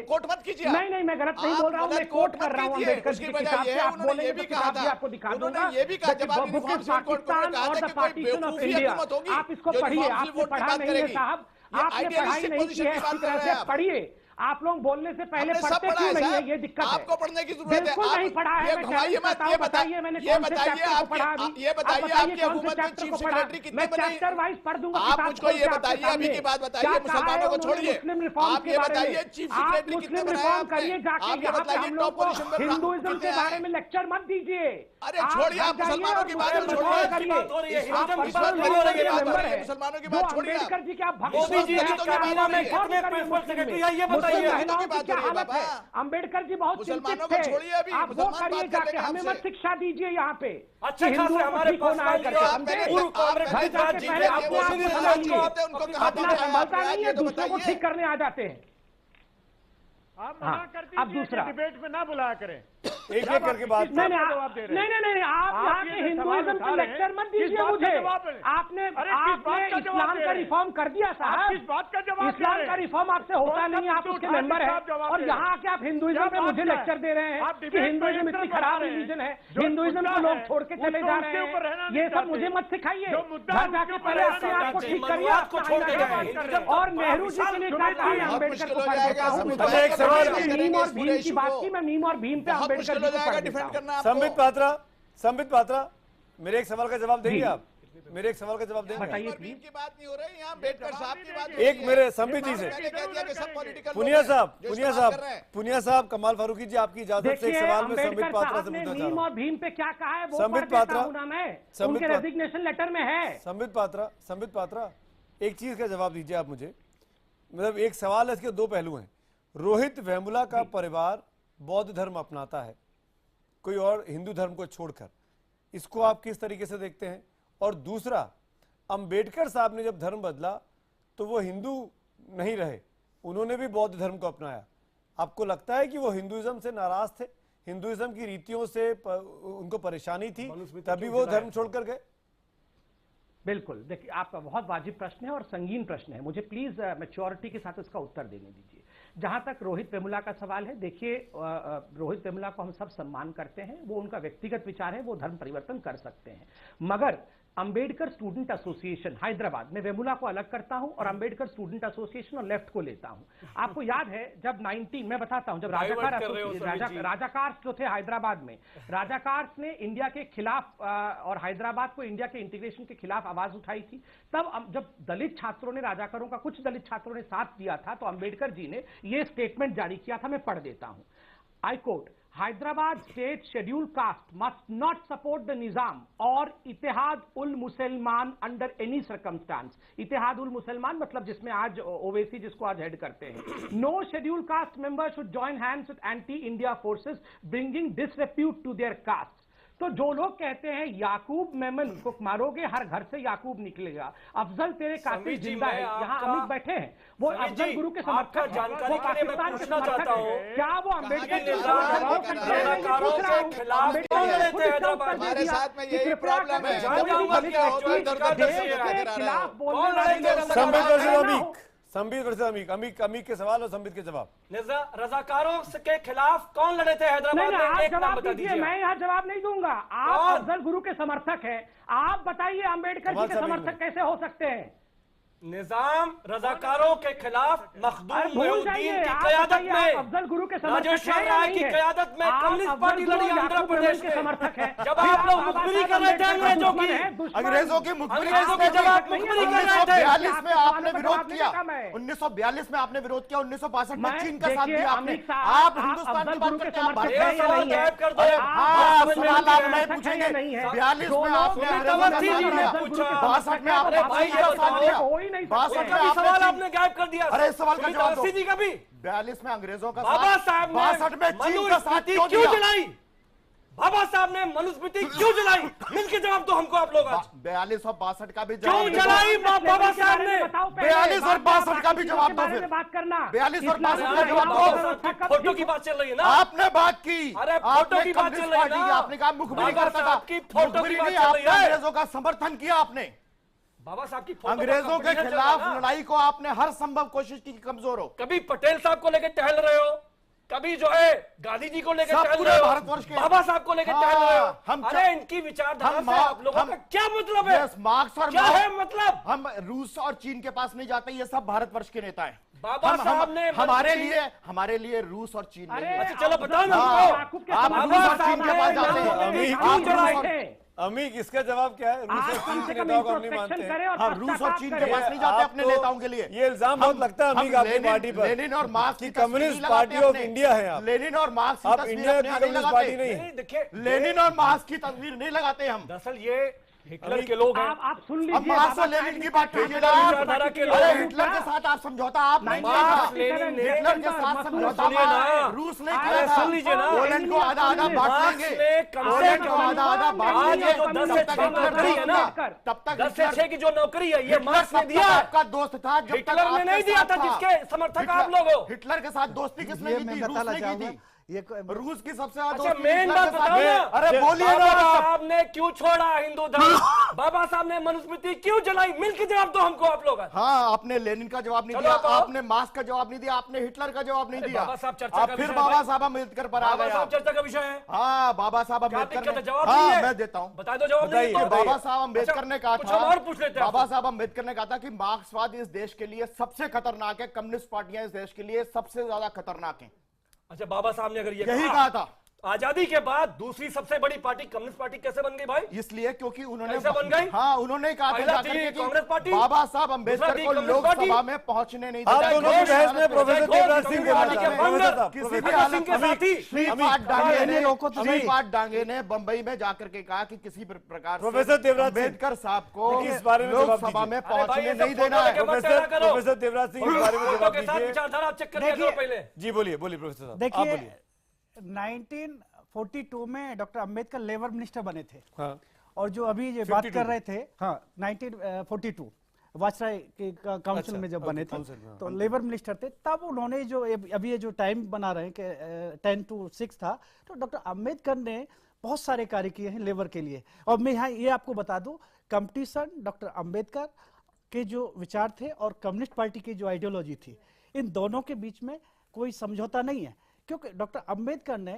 कोट मत कीजिए। नहीं, मैं गलत नहीं बोल रहा हूं, मैं कोट कर रहा हूं अंबेडकर जी की किताब से। आप उन्होंने ये भी कहा था, आपको दिखा दूंगा। उन्होंने ये भी कहा, जब आप यूनिफॉर्म पाकिस्तान और द पार्टीशन ऑफ इंडिया, आप इसको पढ़िए। आपने पढ़ा नहीं है साहब, आपने पढ़ाई नहीं की है, अच्छी तरह से पढ़िए। आप लोग बोलने से पहले पढ़ते क्यों नहीं है, ये दिक्कत है। आपको पढ़ने की जरूरत है। बिल्कुल नहीं पढ़ा है। बताइए मैंने कौन से चैप्टर को पढ़ा अभी, ये बताइए आपकी हुकूमत में चीफ सेक्रेटरी कितने बने? मैं चैप्टर वाइज पढ़ दूंगा। आप मुझको ये बताइए, अभी की बात बताइए, मुसलमानों को छोड़िए। आप ये बताइए चीफ सेक्रेटरी कितने बनाए आपने? आप ये बताइए टॉप पोजीशन पर हिंदुइज्म के बारे में लेक्चर मत दीजिए। अरे छोड़िए, आप मुसलमानों की बात छोड़िए। मुसलमानों की बात छोड़िए। अंबेडकर जी क्या भक्त हालत है। अंबेडकर जी बहुत चिंतित थे। आप वो करिए जाके, हमें मत शिक्षा दीजिए यहाँ पे। अच्छा खासे हमारे पास अपना संभालता नहीं है, दूसरों को ठीक करने आ जाते हैं। आप मना कर दीजिए, डिबेट में ना बुलाया करें। एक एक करके बात नहीं नहीं आप यहाँ के हिंदुइज्म पे लेक्चर मत दीजिए मुझे। आपने इस्लाम का रिफॉर्म कर दिया साहब। किस बात का जवाब? इस्लाम का रिफॉर्म आपसे होता नहीं है, आप उसके मेंबर हैं, और यहाँ आके आप हिंदुइज्म पे मुझे लेक्चर दे रहे हैं कि हिंदुइज्म इतनी खराब रिलीजन है, हिंदुइज्म को लोग छोड़ के चले जा रहे हैं। ये सब मुझे मत सिखाइए। घर जाके पहले अपने आप को ठीक करिए और नेहरू जी के लिए अम्बेडकर को कर देता हूँ। मीम और भीम की बात की, मैं मीम और भीम पे अम्बेडकर जी को कर देता हूँ। संबित पात्रा मेरे एक सवाल का जवाब देंगे आप? मेरे एक सवाल का जवाब देंगे? बताइए की बात नहीं हो रही यहाँ, अम्बेडकर साहब की बात। एक मेरे संबित जी से पुनिया साहब कमाल फारूकी जी, आपकी इजाजत से एक सवाल में संबित पात्रा से पूछना चाह रहा हूं। और भीम पे क्या कहा है वो संबित पात्रा उनके रेजिग्नेशन लेटर में है। संबित पात्रा एक चीज का जवाब दीजिए आप मुझे। मतलब एक सवाल है, इसके दो पहलू हैं। रोहित वेमुला का परिवार बौद्ध धर्म अपनाता है, कोई और हिंदू धर्म को छोड़कर, इसको आप किस तरीके से देखते हैं? और दूसरा, अंबेडकर साहब ने जब धर्म बदला तो वो हिंदू नहीं रहे, उन्होंने भी बौद्ध धर्म को अपनाया। आपको लगता है कि वो हिंदुइज्म से नाराज थे, हिंदुइज्म की रीतियों से उनको परेशानी थी, तभी वो धर्म छोड़कर गए? बिल्कुल, देखिए आपका बहुत वाजिब प्रश्न है और संगीन प्रश्न है, मुझे प्लीज मैच्योरिटी के साथ इसका उत्तर देने दीजिए। जहां तक रोहित वेमुला का सवाल है, देखिए रोहित वेमुला को हम सब सम्मान करते हैं, वो उनका व्यक्तिगत विचार है, वो धर्म परिवर्तन कर सकते हैं। मगर अंबेडकर स्टूडेंट एसोसिएशन हैदराबाद में वेमुला को अलग करता हूं और अंबेडकर स्टूडेंट एसोसिएशन और लेफ्ट को लेता हूं। आपको याद है जब मैं बताता हूं, जब राजाकार जो थे हैदराबाद में, राजाकार ने इंडिया के खिलाफ और हैदराबाद को इंडिया के इंटीग्रेशन के खिलाफ आवाज उठाई थी, तब जब दलित छात्रों ने, राजाकारों का कुछ दलित छात्रों ने साथ दिया था, तो अंबेडकर जी ने यह स्टेटमेंट जारी किया था, मैं पढ़ देता हूं। I quote, Hyderabad state scheduled caste must not support the Nizam or Ittihad ul Musalman under any circumstance. Ittihad ul Musalman मतलब जिसमें आज ओवैसी जिसको आज हेड करते हैं। No scheduled caste member should join hands with anti-India forces bringing disrepute to their caste. तो जो लोग कहते हैं याकूब मेमन को मारोगे हर घर से याकूब निकलेगा, अफजल तेरे कातिल जिंदा है, यहाँ अमित बैठे हैं, वो अफजल गुरु के समर्थक हैं, वो पाकिस्तान के समर्थक हैं। क्या वो अम्बेडकर के हमारे साथ में यही प्रॉब्लम है, संबित वर्सेस अमीक के सवाल और संबित के जवाब। रजाकारों के खिलाफ कौन लड़े थे हैदराबाद में? एक नाम बता दीजिए। मैं यहाँ जवाब नहीं दूंगा, आप अफजल गुरु के समर्थक हैं, आप बताइए अम्बेडकर जी के समर्थक कैसे हो सकते हैं? निजाम रजाकारों के खिलाफ मखदूम मोइनुद्दीन की क़यादत में, अफजल गुरु के राजेश्वर राय की क़यादत में कम्युनिस्ट पार्टी लड़ी आंध्र प्रदेश में। समर्थक है जब आप लोग मुखबिरी कर रहे थे अंग्रेजों की जब आप मुखबिरी कर रहे थे, 1942 में आपने विरोध किया, 1942 में आपने विरोध किया, 1962 में चीन का साथ दिया आपने। आप हिंदुस्तान की बात करते हैं, आप सवाल आप नहीं पूछेंगे। 42 में आपने 62 सवाल आपने गायब कर दिया। अरे इस सवाल का जवाब दो। जी का भी 42 में अंग्रेजों का बाबा साहब 62 में चीन का साथ क्यों जलाई? बाबा साहब ने मनुस्मृति क्यों जलाई? मिलके जवाब दो हमको आप लोग आज। 42 और 62 का भी क्यों जलाई बाबा साहब ने? 42 और 62 का भी जवाब दो फिर। बात करना 42 और 62 का जवाब दो। फोटो की बात चल रही है ना? आपने बात की, अरे फोटो की बात चल रही है ना? आपने कहा मुखबिरी करता था, फोटो की बात चल रही है। अंग्रेजों का समर्थन किया आपने, बाबा साहब की अंग्रेजों के खिलाफ लड़ाई को आपने हर संभव कोशिश की, कमजोर हो। कभी पटेल साहब को लेकर टहल रहे हो, कभी जो है गांधी जी को लेकर टहल रहे हो, भारतवर्ष के बाबा साहब को लेकर टहल रहे हो। हम अरे इनकी विचारधारा से आप लोगों का क्या मतलब है? मार्क्स और क्या है मतलब? हम रूस और चीन के पास नहीं जाते, ये सब भारतवर्ष के नेता हैं। बाबा साहब ने हमारे लिए रूस और चीन नहीं। अच्छा चलो बताओ ना हमको, आप रूस और चीन के पास जाते हैं। अमीक इसका जवाब क्या है? रूस और चीन के नेताओं को हम नहीं मानते हैं। हम रूस और चीन के पास नहीं जाते अपने नेताओं के लिए। ये इल्जाम बहुत लगता है अमीक आपकी पार्टी पर, लेनिन और मार्क्स की कम्युनिस्ट पार्टी ऑफ इंडिया है आप। लेनिन और मार्क्स आप इंडिया की कम्युनिस्ट पार्टी नहीं है। देखिए लेनिन और मार्क्स की तस्वीर नहीं लगाते हम। दरअसल ये हिटलर के लोग हैं। आप सुन लीजिए, अब मार्क्स और लेनिन की बात कीजिए ना। अरे हिटलर के साथ आप समझौता आप नहीं किया था। हिटलर के साथ समझौता रूस ने किया था। सुन लीजिए ना, पोलैंड को आधा आधा बांट लेंगे, पोलैंड को आधा आधा बांट लेंगे। जो 10 से 6 नौकरी है ना, तब तक 10 से 6 की जो नौकरी है ये मार्क्स ने दिया। आपका दोस्त था, हिटलर ने नहीं दिया था, जिसके समर्थक आप लोग हो। हिटलर के साथ दोस्ती किसने की थी? रूस ने की थी। रूस की सबसे ज्यादा अच्छा मेन बात बताओ ना। अरे बोलिए ना बाबा आप। साहब ने क्यों छोड़ा हिंदू धर्म? बाबा साहब ने मनुस्मृति क्यों जलाई? मिलकर जवाब दो हमको आप लोग। हाँ, आपने लेनिन का जवाब नहीं दिया, आपने मार्क्स का जवाब नहीं दिया, आपने हिटलर का जवाब नहीं दिया। बाबा साहब चर्चा का फिर बाबा साहब अम्बेडकर पर आ गए। बाबा साहब चर्चा का विषय है। हाँ, बाबा साहब अम्बेडकर ने, जवाब हाँ मैं देता हूँ, बता दो जवाब नहीं है। बाबा साहब अम्बेडकर ने कहा था, और पूछ लेते हैं। बाबा साहब अम्बेडकर ने कहा था कि मार्क्सवाद इस देश के लिए सबसे खतरनाक है, कम्युनिस्ट पार्टियां इस देश के लिए सबसे ज्यादा खतरनाक है। अच्छा, बाबा साहब ने अगर यही कहा था, आजादी के बाद दूसरी सबसे बड़ी पार्टी कम्युनिस्ट पार्टी कैसे बन गई भाई? इसलिए क्योंकि उन्होंने कैसे बन गई? हाँ, उन्होंने कहा था कांग्रेस पार्टी, बाबा साहब अम्बेडकर को लोकसभा में पहुंचने नहीं आप दोनों की बहस में प्रोफेसर देवराज सिंह के किसी भी हालत श्रीपाद डांगे ने बंबई में जाकर के कहा कि किसी प्रकार प्रोफेसर देवराज अम्बेडकर साहब को इस बारे में लोकसभा में पहुंचने नहीं देना है। प्रोफेसर देवराज सिंह इस बारे में जवाब दीजिए पहले। जी बोलिए प्रोफेसर साहब। देखिए 1942 में डॉक्टर अंबेडकर लेबर मिनिस्टर बने थे। हाँ। और जो अभी ये बात कर रहे थे, हाँ 1942 वाजपेयी के काउंसिल में जब बने थे तो लेबर मिनिस्टर थे, तब उन्होंने जो अभी ये जो टाइम बना रहे हैं कि 10 to 6 था, तो डॉक्टर अंबेडकर ने बहुत सारे कार्य किए हैं लेबर के लिए। और मैं यहाँ ये आपको बता दूं, कंपटीशन डॉक्टर अंबेडकर के जो विचार थे और कम्युनिस्ट पार्टी की जो आइडियोलॉजी थी, इन दोनों के बीच में कोई समझौता नहीं है। क्योंकि डॉक्टर अंबेडकर ने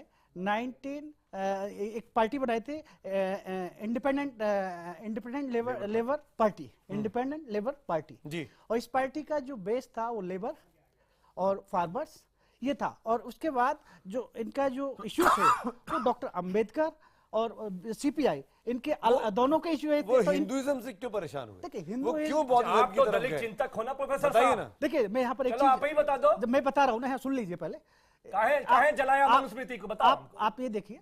एक पार्टी बनाई थी, independent labour party, independent labour party जी। और इस पार्टी का जो बेस था वो लेबर और फार्मर्स ये था। और उसके बाद जो इनका जो इश्यू थे तो डॉक्टर अंबेडकर और सीपीआई इनके दोनों के इश्यू है। वो हिंदुइज्म से क्यों परेशान हुए? देखिए वो क्यों बहुत आप तो दलित चिंतक होना प्रोफेसर बताइए ना। देखिए मैं यहाँ पर एक चलो आप ही बता दो। मैं बता रहा हूँ ना, सुन लीजिए पहले। काहे जलाया मनुस्मृति को, बताओ। आप ये देखिए,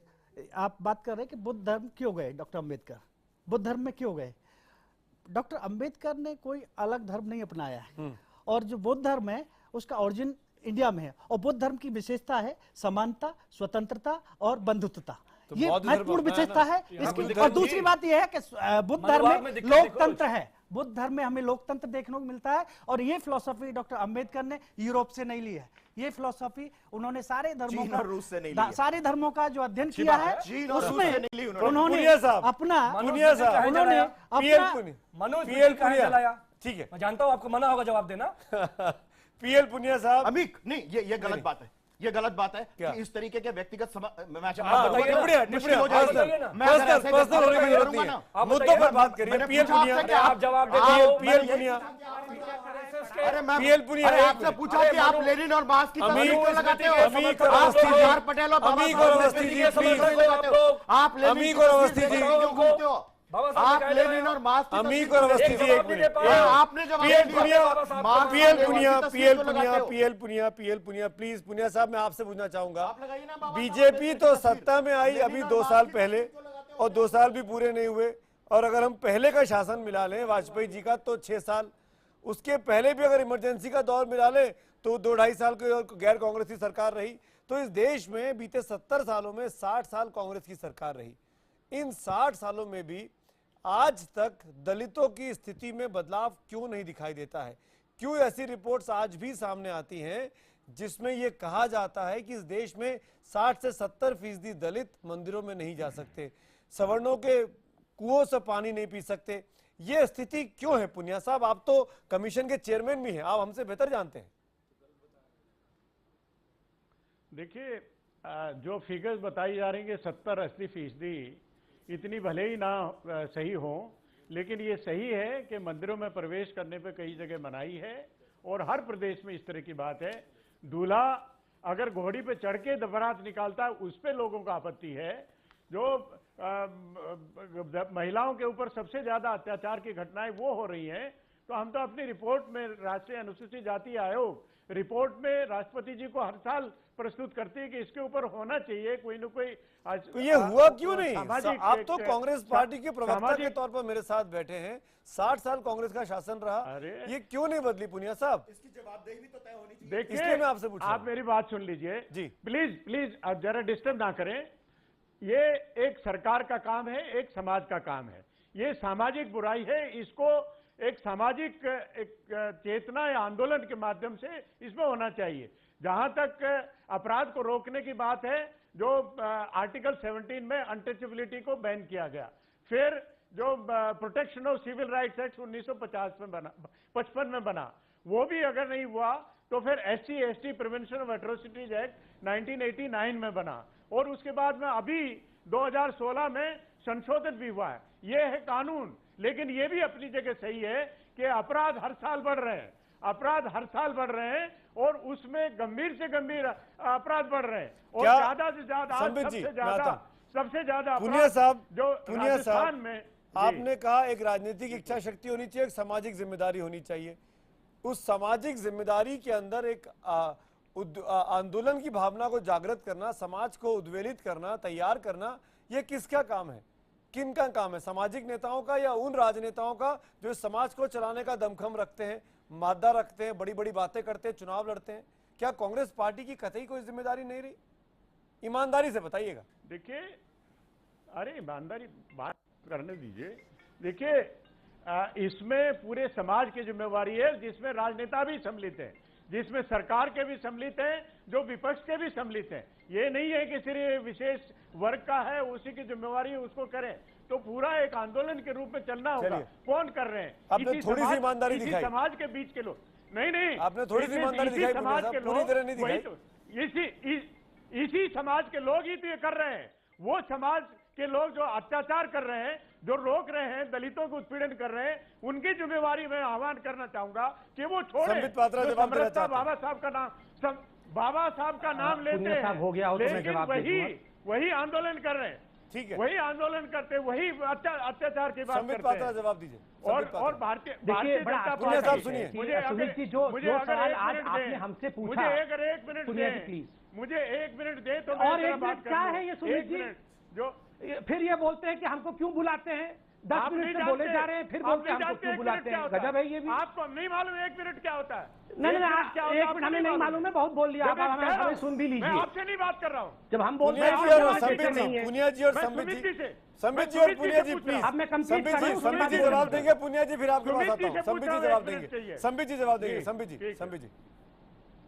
आप बात कर रहे हैं कि बुद्ध धर्म क्यों गए डॉक्टर अंबेडकर, बुद्ध धर्म में क्यों गए? डॉक्टर अंबेडकर ने कोई अलग धर्म नहीं अपनाया है, और जो बुद्ध धर्म है उसका ओरिजिन इंडिया में है। और बुद्ध धर्म की विशेषता है समानता, स्वतंत्रता और बंधुत्वता। ये महत्वपूर्ण विशेषता है इसकी। और दूसरी बात यह है कि बुद्ध धर्म में लोकतंत्र है, बुद्ध धर्म में हमें लोकतंत्र देखने को मिलता है। और ये फिलॉसफी डॉक्टर अंबेडकर ने यूरोप से नहीं ली है, ये फिलॉसफी उन्होंने सारे धर्मों का, रूस से नहीं ली, सारे धर्मों का जो अध्ययन किया है उसमें उन्होंने अपना ठीक है, मैं जानता हूं आपको मना होगा जवाब देना। पीएल पुनिया साहब, अमिक नहीं, ये गलत बात है, ये गलत बात है कि इस तरीके के व्यक्तिगत मुद्दों पर बात करिए। पीएल पुनिया, आप जवाब दीजिए। पीएल पुनिया, पीएल पुनिया, आपसे पूछा कि आप लेनिन और मार्क्स की अमीर क्यों लगाते हो? अमीर और अवस्थी, पटेल और अमीर और अवस्थी जी, आप अमीर और अवस्थी जी, आप लेनिन और मार्क्स, अमीर और अवस्थी जी, एक मिनट। आपने जवाब पीएल पुनिया प्लीज। पुनिया साहब मैं आपसे पूछना चाहूंगा, बीजेपी तो सत्ता में आई अभी 2 साल पहले, और 2 साल भी पूरे नहीं हुए। और अगर हम पहले का शासन मिला लें वाजपेयी जी का तो 6 साल, उसके पहले भी अगर इमरजेंसी का दौर मिला ले तो 2-2.5 साल की गैर कांग्रेसी सरकार रही। तो इस देश में बीते 70 सालों में 60 साल कांग्रेस की सरकार रही। इन 60 सालों में भी आज तक दलितों की स्थिति में बदलाव क्यों नहीं दिखाई देता है? क्यों ऐसी रिपोर्ट्स आज भी सामने आती हैं जिसमें यह कहा जाता है कि इस देश में 60 से 70% दलित मंदिरों में नहीं जा सकते, सवर्णों के कुओं से पानी नहीं पी सकते? ये स्थिति क्यों है? पुनिया साहब, आप तो कमीशन के चेयरमैन भी हैं, आप हमसे बेहतर जानते हैं। देखिए, जो फिगर्स बताई जा रही है 70-80% इतनी भले ही ना सही हो, लेकिन ये सही है कि मंदिरों में प्रवेश करने पे कई जगह मनाही है और हर प्रदेश में इस तरह की बात है। दूल्हा अगर घोड़ी पे चढ़ के बारात निकालता है उस पे लोगों का आपत्ति है। जो महिलाओं के ऊपर सबसे ज्यादा अत्याचार की घटनाएं वो हो रही हैं। तो हम तो अपनी रिपोर्ट में, राष्ट्रीय अनुसूचित जाति आयोग रिपोर्ट में राष्ट्रपति जी को हर साल प्रस्तुत करती है कि इसके ऊपर होना चाहिए कोई न कोई। तो ये हुआ क्यों नहीं? आप तो कांग्रेस पार्टी के प्रवक्ता के तौर पर मेरे साथ बैठे हैं, 60 साल कांग्रेस का शासन रहा, ये क्यों नहीं बदली? पुनिया साहब, इसकी जवाबदेही भी तो तय होनी चाहिए। देखिए, मैं आपसे पूछ रहा हूं, आप मेरी बात सुन लीजिए जी, प्लीज आप जरा डिस्टर्ब ना करें। ये एक सरकार का काम है, एक समाज का काम है। ये सामाजिक बुराई है, इसको एक सामाजिक एक चेतना या आंदोलन के माध्यम से इसमें होना चाहिए। जहां तक अपराध को रोकने की बात है, जो आर्टिकल 17 में अनटचेबिलिटी को बैन किया गया, फिर जो protection of civil rights act 1950 में बना, 55 में बना, वो भी अगर नहीं हुआ तो फिर SC/ST prevention of atrocities act 1989 में बना, और उसके बाद में अभी 2016 में संशोधित भी हुआ है। ये है कानून, लेकिन ये भी अपनी जगह सही है कि अपराध हर साल बढ़ रहे हैं, अपराध हर साल बढ़ रहे हैं, और उसमें गंभीर से गंभीर अपराध बढ़ रहे हैं, और ज्यादा से ज्यादा सबसे ज्यादा पुनिया साहब, जो पुनिया राजस्थान साहब, में आपने कहा एक राजनीतिक इच्छा शक्ति होनी चाहिए, एक सामाजिक जिम्मेदारी होनी चाहिए। उस सामाजिक जिम्मेदारी के अंदर एक आंदोलन की भावना को जागृत करना, समाज को उद्वेलित करना, तैयार करना, ये किसका काम है, किनका काम है? सामाजिक नेताओं का या उन राजनेताओं का जो समाज को चलाने का दमखम रखते हैं, मादा रखते हैं, बड़ी बड़ी बातें करते हैं, चुनाव लड़ते हैं? क्या कांग्रेस पार्टी की कतई कोई जिम्मेदारी नहीं रही? ईमानदारी से बताइएगा। देखिए, अरे ईमानदारी बात करने दीजिए। देखिए, इसमें पूरे समाज की जिम्मेवारी है, जिसमें राजनेता भी सम्मिलित हैं, जिसमें सरकार के भी सम्मिलित हैं, जो विपक्ष के भी सम्मिलित हैं। ये नहीं है कि सिर्फ विशेष वर्ग का है, उसी की जिम्मेवारी उसको करें, तो पूरा एक आंदोलन के रूप में चलना होगा। कौन कर रहे हैं? आपने थोड़ी सी ईमानदारी दिखाई, समाज के बीच के लोग नहीं, आपने थोड़ी सी ईमानदारी दिखाई, समाज के लोग तरह नहीं दिखाई। इसी समाज के लोग ही तो ये कर रहे हैं। वो समाज के लोग जो अत्याचार कर रहे हैं, जो रोक रहे हैं, दलितों को उत्पीड़न कर रहे हैं, उनकी जिम्मेवारी मैं आह्वान करना चाहूंगा कि वो छोड़े। बाबा साहब का नाम लेते हैं, हो गया हो तो मैं जवाब वही आंदोलन कर रहे हैं। ठीक है, वही आंदोलन करते, वही अत्याचार की बात करते हैं। जवाब दीजिए। और भारतीय जनता पार्टी, सुनिए सुमित जी, जो सवाल आज आपने हमसे पूछा, मुझे एक मिनट दे तो और एक मिनट क्या है ये सुमित जी? जो फिर ये बोलते हैं कि हमको क्यों बुलाते हैं, 10 मिनट से बोले जा रहे हैं, फिर बोलते हैं हमको क्यों बुलाते हैं। गजब है ये भी। आपको नहीं मालूम 1 मिनट क्या होता है? नहीं, 1 मिनट हमें नहीं मालूम है, बहुत बोल लिया आप, हमें सुन भी लीजिए। मैं आपसे नहीं बात कर रहा हूँ। जब हम बोलते हैं पुनिया जी और संबित जी और पुनिया जी प्लीज, अब मैं कंप्लीट कर रहा हूं। संबित जी जवाब देंगे, पुनिया जी फिर आपके पास आता हूं। संबित जी जवाब देंगे, संबित जी जवाब देंगे, संबित जी।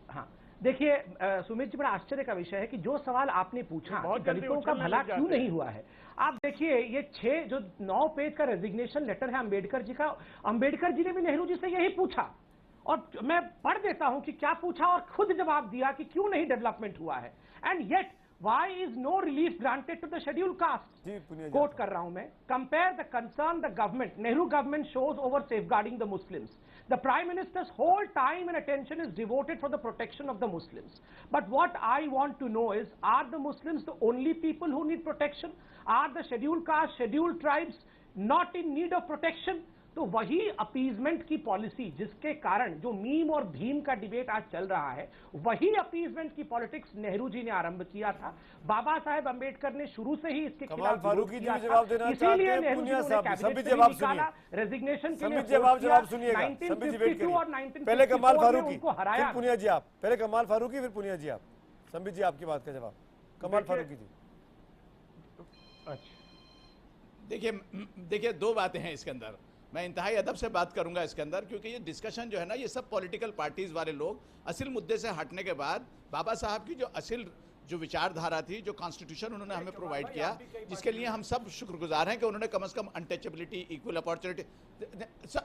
हाँ, देखिए सुमित जी, बड़ा आश्चर्य का विषय है कि जो सवाल आपने पूछा कि दलितों का भला क्यों नहीं हुआ है, आप देखिए ये 9 पेज का रेजिग्नेशन लेटर है अंबेडकर जी का। अंबेडकर जी ने भी नेहरू जी से यही पूछा, और मैं पढ़ देता हूं कि क्या पूछा और खुद जवाब दिया कि क्यों नहीं डेवलपमेंट हुआ है। And yet why is no relief granted to the scheduled caste? Quote कर रहा हूं मैं। Compare the concern the government, Nehru government, shows over safeguarding the Muslims. The Prime Minister's whole time and attention is devoted for the protection of the Muslims. But what I want to know is, are the Muslims the only people who need protection? Are the scheduled caste, scheduled tribes not in need of protection? तो वही appeasement की policy, जिसके कारण जो meme और भीम का debate आज चल रहा है, वही अपीजमेंट की पॉलिटिक्स नेहरू जी ने आरंभ किया था। बाबा साहेब अंबेडकर ने शुरू से ही इसके कमाल फारूकी जी जवाब देना चाहते इसीलिए हैं। नेहरू जी ने कैबिनेट से निकाला, रेजिग्नेशन के लिए जवाब सुनिएगा। 1952 और 1954 पहले कमाल फारूकी, उनको हराया। फिर पुनिया जी आप, पहले कमाल फारूकी, फिर पुनिया जी आप। संबित जी आपकी बात का जवाब, कमाल फारूकी जी। अच्छा, देखिए 2 बातें हैं इसके अंदर। मैं इंतहाई अदब से बात करूंगा इसके अंदर, क्योंकि ये डिस्कशन जो है ना, ये सब पॉलिटिकल पार्टीज वाले लोग असल मुद्दे से हटने के बाद बाबा साहब की जो असल जो विचारधारा थी, जो कॉन्स्टिट्यूशन उन्होंने हमें प्रोवाइड किया, जिसके लिए हम सब शुक्रगुजार हैं कि उन्होंने कम से कम अनटचेबिलिटी, इक्वल अपॉर्चुनिटी।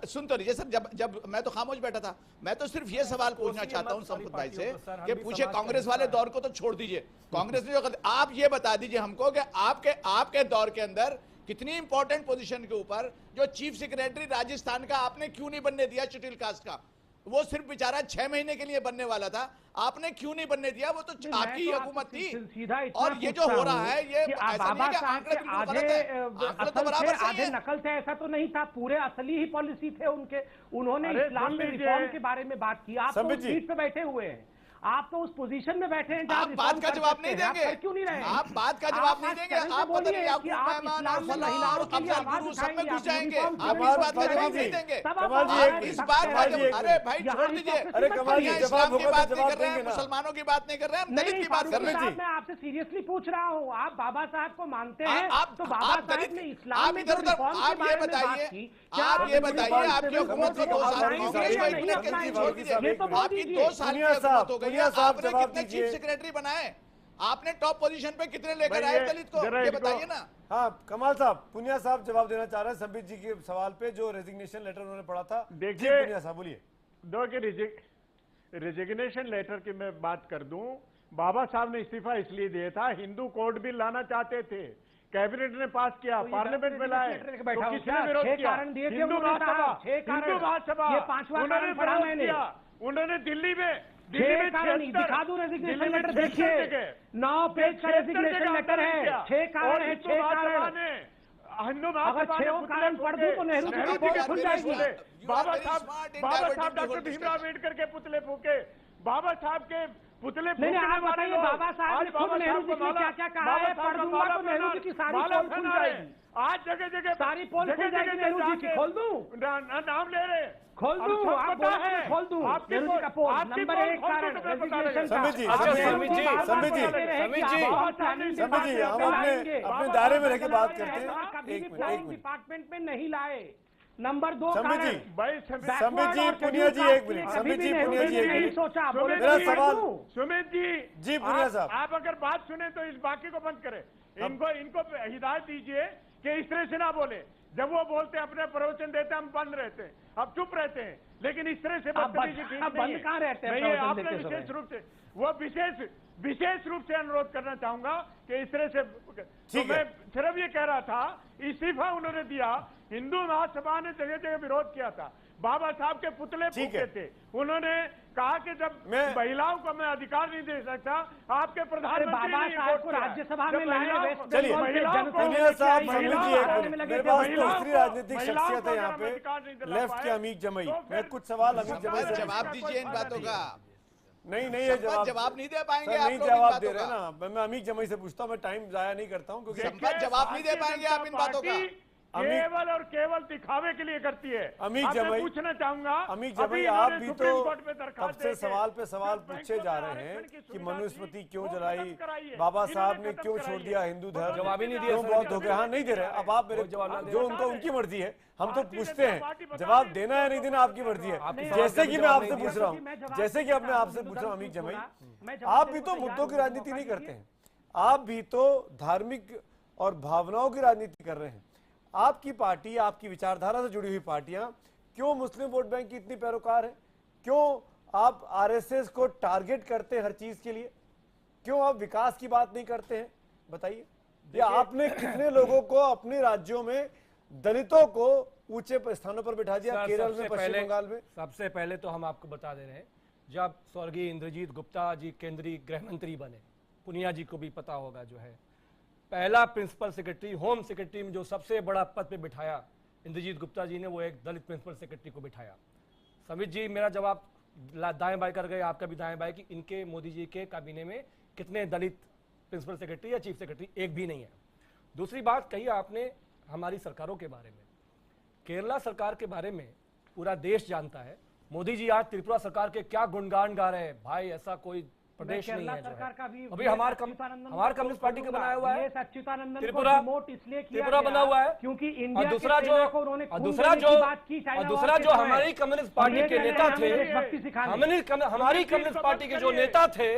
सुन तो लीजिए सर, जब मैं तो खामोश बैठा था, मैं तो सिर्फ ये सवाल पूछना चाहता हूं संपत भाई से कि पूछे, कांग्रेस वाले दौर को तो छोड़ दीजिए, कांग्रेस ने जो, आप ये बता दीजिए हमको कि आपके दौर के अंदर कितनी इंपॉर्टेंट पोजीशन के ऊपर जो चीफ सेक्रेटरी राजस्थान का आपने क्यों नहीं बनने दिया शेड्यूल कास्ट का? वो सिर्फ बेचारा 6 महीने के लिए बनने वाला था, आपने क्यों नहीं बनने दिया? वो तो आपकी हुकूमत थी। और ये जो हो रहा है, ये बाबा साहब के आधे नकल थे ऐसा तो नहीं था, पूरे असली ही पॉलिसी थे उनके। उन्होंने इस्लाम में रिफॉर्म के बारे में बात की। आप तो सीट पे बैठे हुए हैं, आप तो उस पोजीशन में बैठे हैं जहां आप बात का जवाब नहीं देंगे। क्यों नहीं रहे? आप बात का जवाब नहीं देंगे। आप बोलिए कि आप इस्लाम में महिलाओं के लिए आवाज उठाएंगे, घुस जाएंगे। आप इस बात का जवाब नहीं देंगे। इस बात का, अरे भाई छोड़ दीजिए। अरे कमाल जी, इस्लाम की बात नहीं कर रहे हैं, मुसलमानों की बात नहीं कर रहे हैं, हम दलित की बात कर रहे हैं। मैं आपसे सीरियसली पूछ रहा हूँ, आप बाबा साहब को मानते हैं? तो बाबा साहब ने इस्लाम में जो रिफॉर्म के बारे में बात की, आप ये बताइए, आपकी हुकूमत को 2 साल, आपकी 2 साल की हुकूमत हो गई, पुनिया साहब आपने जवाब कितने दीजिए। चीफ सेक्रेटरी बनाए, आपने टॉप पोजीशन पे कितने लेकर भाई आए ये दलित को, जरा ये इनको- बताइए ना। हाँ कमाल साहब, पुनिया साहब जवाब देना चाह रहे हैं संबित जी के सवाल पे जो रेजिग्नेशन लेटर उन्होंने पढ़ा था। देखिए, जी, पुनिया साहब बोलिए। दो के रिजिग्नेशन लेटर की मैं बात कर दूं, बाबा साहब ने इस्तीफा इसलिए दिया था, हिंदू कोड बिल लाना चाहते थे, कैबिनेट ने पास किया, पार्लियामेंट में लाए, तो किसने विरोध किया? हिंदू महासभा, ये 5वां उन्होंने कारण पढ़ा विरोध मैंने। किया, उन्होंने दिल्ली में कारण दिखा दूं रेजिग्नेशन लेटर, देखिए 9 पेज का रेजिग्नेशन लेटर है, 6 कारण है, 6 कारण। हिंदू अगर 6 कारण पढ़ दूं तो नेहरू की रिपोर्ट खुल जाएगी। बाबा साहब डॉक्टर भीमराव अम्बेडकर के पुतले फूके, बाबा साहब के पुतले नहीं आप बताइए, बाबा साहब ने खुद नेहरू जी ने क्या क्या कहा है, पढ़ दूंगा तो नेहरू जी की सारी पोल खुल जाएगी। आज जगह जगह सारी पोल खुल जाएगी नेहरू जी की, खोल दूं? नाम ले रहे, खोल दूं? आप बोलो तो खोल दूं नेहरू जी का पोल। नंबर 1 कारण रेजिग्नेशन का। संबित जी, संबित जी, संबित जी, हम अपने दायरे में रहकर बात करते हैं। एक मिनट। डिपार्टमेंट में नहीं लाए। नंबर 2 संबित जी, कारण संबित जी, पुनिया जी एक मिनट, संबित जी, पुनिया जी एक मिनट। सोचा मेरा सवाल, सुमित जी पुनिया साहब, आप अगर बात सुने तो इस बाकी को बंद करें, इनको हिदायत दीजिए कि इस तरह से ना बोले। जब वो बोलते हैं अपने प्रवचन देते हैं, हम बंद रहते हैं, अब चुप रहते हैं, लेकिन इस तरह से बदतमीजी ठीक नहीं बंद कहाँ रहते हैं? नहीं, आपने विशेष रूप से वो विशेष रूप से अनुरोध करना चाहूंगा कि इस तरह से, तो मैं सिर्फ ये कह रहा था, इस्तीफा उन्होंने दिया, हिंदू महासभा ने जगह जगह विरोध किया था, बाबा साहब के पुतले फूके थे, उन्होंने कहा कि जब महिलाओं को मैं अधिकार नहीं दे सकता, आपके प्रधानमंत्री बाबा साहब को राज्यसभा में लाए। चलिए पुनिया साहब, संबित जी एक मिनट, मेरे पास दूसरी राजनीतिक शख्सियत है यहाँ पे, लेफ्ट के अमीक जमई, मैं कुछ सवाल अमीक जमई से जवाब दीजिए इन बातों का। नहीं ये जवाब नहीं दे पाएंगे सर, आप नहीं लोग जवाब इन दे बातों रहे ना, मैं अमीक जमई से पूछता हूँ, मैं टाइम जाया नहीं करता हूँ क्योंकि जवाब नहीं दे पाएंगे आप इन बातों का। केवल और केवल दिखावे के लिए करती है। अमीक आपसे जमई, पूछना चाहूंगा, अमीक जमई, आप भी तो तब से सवाल पे सवाल पूछे जा रहे हैं कि मनुस्मृति क्यों जलाई, बाबा साहब ने क्यों छोड़ दिया हिंदू धर्म, जवाब ही नहीं दिया, क्यों बहुत हो गया। हाँ नहीं दे रहे, अब आप मेरे जो उनको उनकी मर्जी है, हम तो पूछते हैं, जवाब देना या नहीं देना आपकी मर्जी है। जैसे कि मैं आपसे पूछ रहा हूँ, जैसे कि अब मैं आपसे पूछ रहा हूँ अमीक जमई, आप भी तो मुद्दों की राजनीति नहीं करते हैं, आप भी तो धार्मिक और भावनाओं की राजनीति कर रहे हैं। आपकी पार्टी, आपकी विचारधारा से जुड़ी हुई पार्टियां क्यों मुस्लिम वोट बैंक की इतनी पैरोकार है? क्यों आप आरएसएस को टारगेट करते हैं हर चीज के लिए? क्यों आप विकास की बात नहीं करते हैं? बताइए। या आपने कितने लोगों को अपने राज्यों में, दलितों को ऊंचे स्थानों पर बिठा दिया, केरल में, पश्चिम बंगाल में? सबसे पहले तो हम आपको बता दे रहे हैं, जब स्वर्गीय इंद्रजीत गुप्ता जी केंद्रीय गृह मंत्री बने, पुनिया जी को भी पता होगा, जो है पहला प्रिंसिपल सेक्रेटरी, होम सेक्रेटरी में जो सबसे बड़ा पद पे बिठाया इंद्रजीत गुप्ता जी ने, वो एक दलित प्रिंसिपल सेक्रेटरी को बिठाया। समित जी मेरा जवाब दाएं बाएं कर गए, आपका भी दाएं बाएं, कि इनके मोदी जी के काबीने में कितने दलित प्रिंसिपल सेक्रेटरी या चीफ सेक्रेटरी? एक भी नहीं है। दूसरी बात कही आपने हमारी सरकारों के बारे में, केरला सरकार के बारे में पूरा देश जानता है। मोदी जी आज त्रिपुरा सरकार के क्या गुणगान गा रहे हैं भाई, ऐसा कोई प्रदेश नहीं है जो है। अभी हमारे कम्युनिस्ट पार्टी का बनाया हुआ है त्रिपुरा बना हुआ है, क्योंकि और दूसरा जो हमारी कम्युनिस्ट पार्टी के नेता थे, हमारी कम्युनिस्ट पार्टी के जो नेता थे,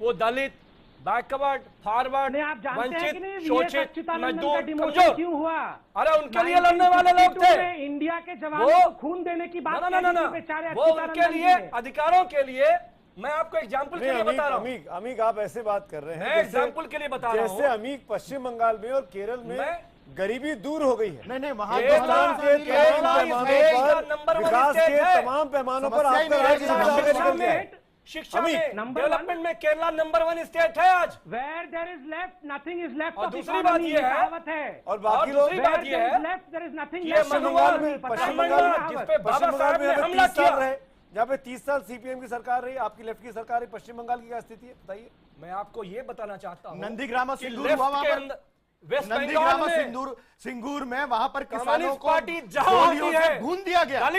वो दलित, बैकवर्ड, फॉरवर्ड, वंचित, शोषित, मजदूर, कमजोर क्यों हुआ? अरे उनके लिए लड़ने वाले लोग थे। इंडिया के जवानों को खून देने की बात, वो उनके लिए, अधिकारों के लिए। मैं आपको एग्जाम्पल के लिए बता रहा हूँ। अमीक आप ऐसे बात कर रहे हैं, एग्जाम्पल के लिए बता रहा हूँ। जैसे अमीक पश्चिम बंगाल में और केरल में गरीबी दूर हो गई है। नहीं वहाँ विकास के तमाम पैमानों पर शिक्षा में, डेवलपमेंट में केरला नंबर 1 स्टेट है आज। Where there is left, nothing is left। और दूसरी बात ये है, और बाकी लोग, दूसरी बात ये है, पश्चिम बंगाल में जिस पे बाबा साहब ने हमला किया, जहाँ पे 30 साल सीपीएम की सरकार रही, आपकी लेफ्ट की सरकार रही, पश्चिम बंगाल की क्या स्थिति है बताइए। मैं आपको ये बताना चाहता हूँ, नंदीग्राम सिंगूर में वहां पर किसानों को गोलियों से भून दिया गया,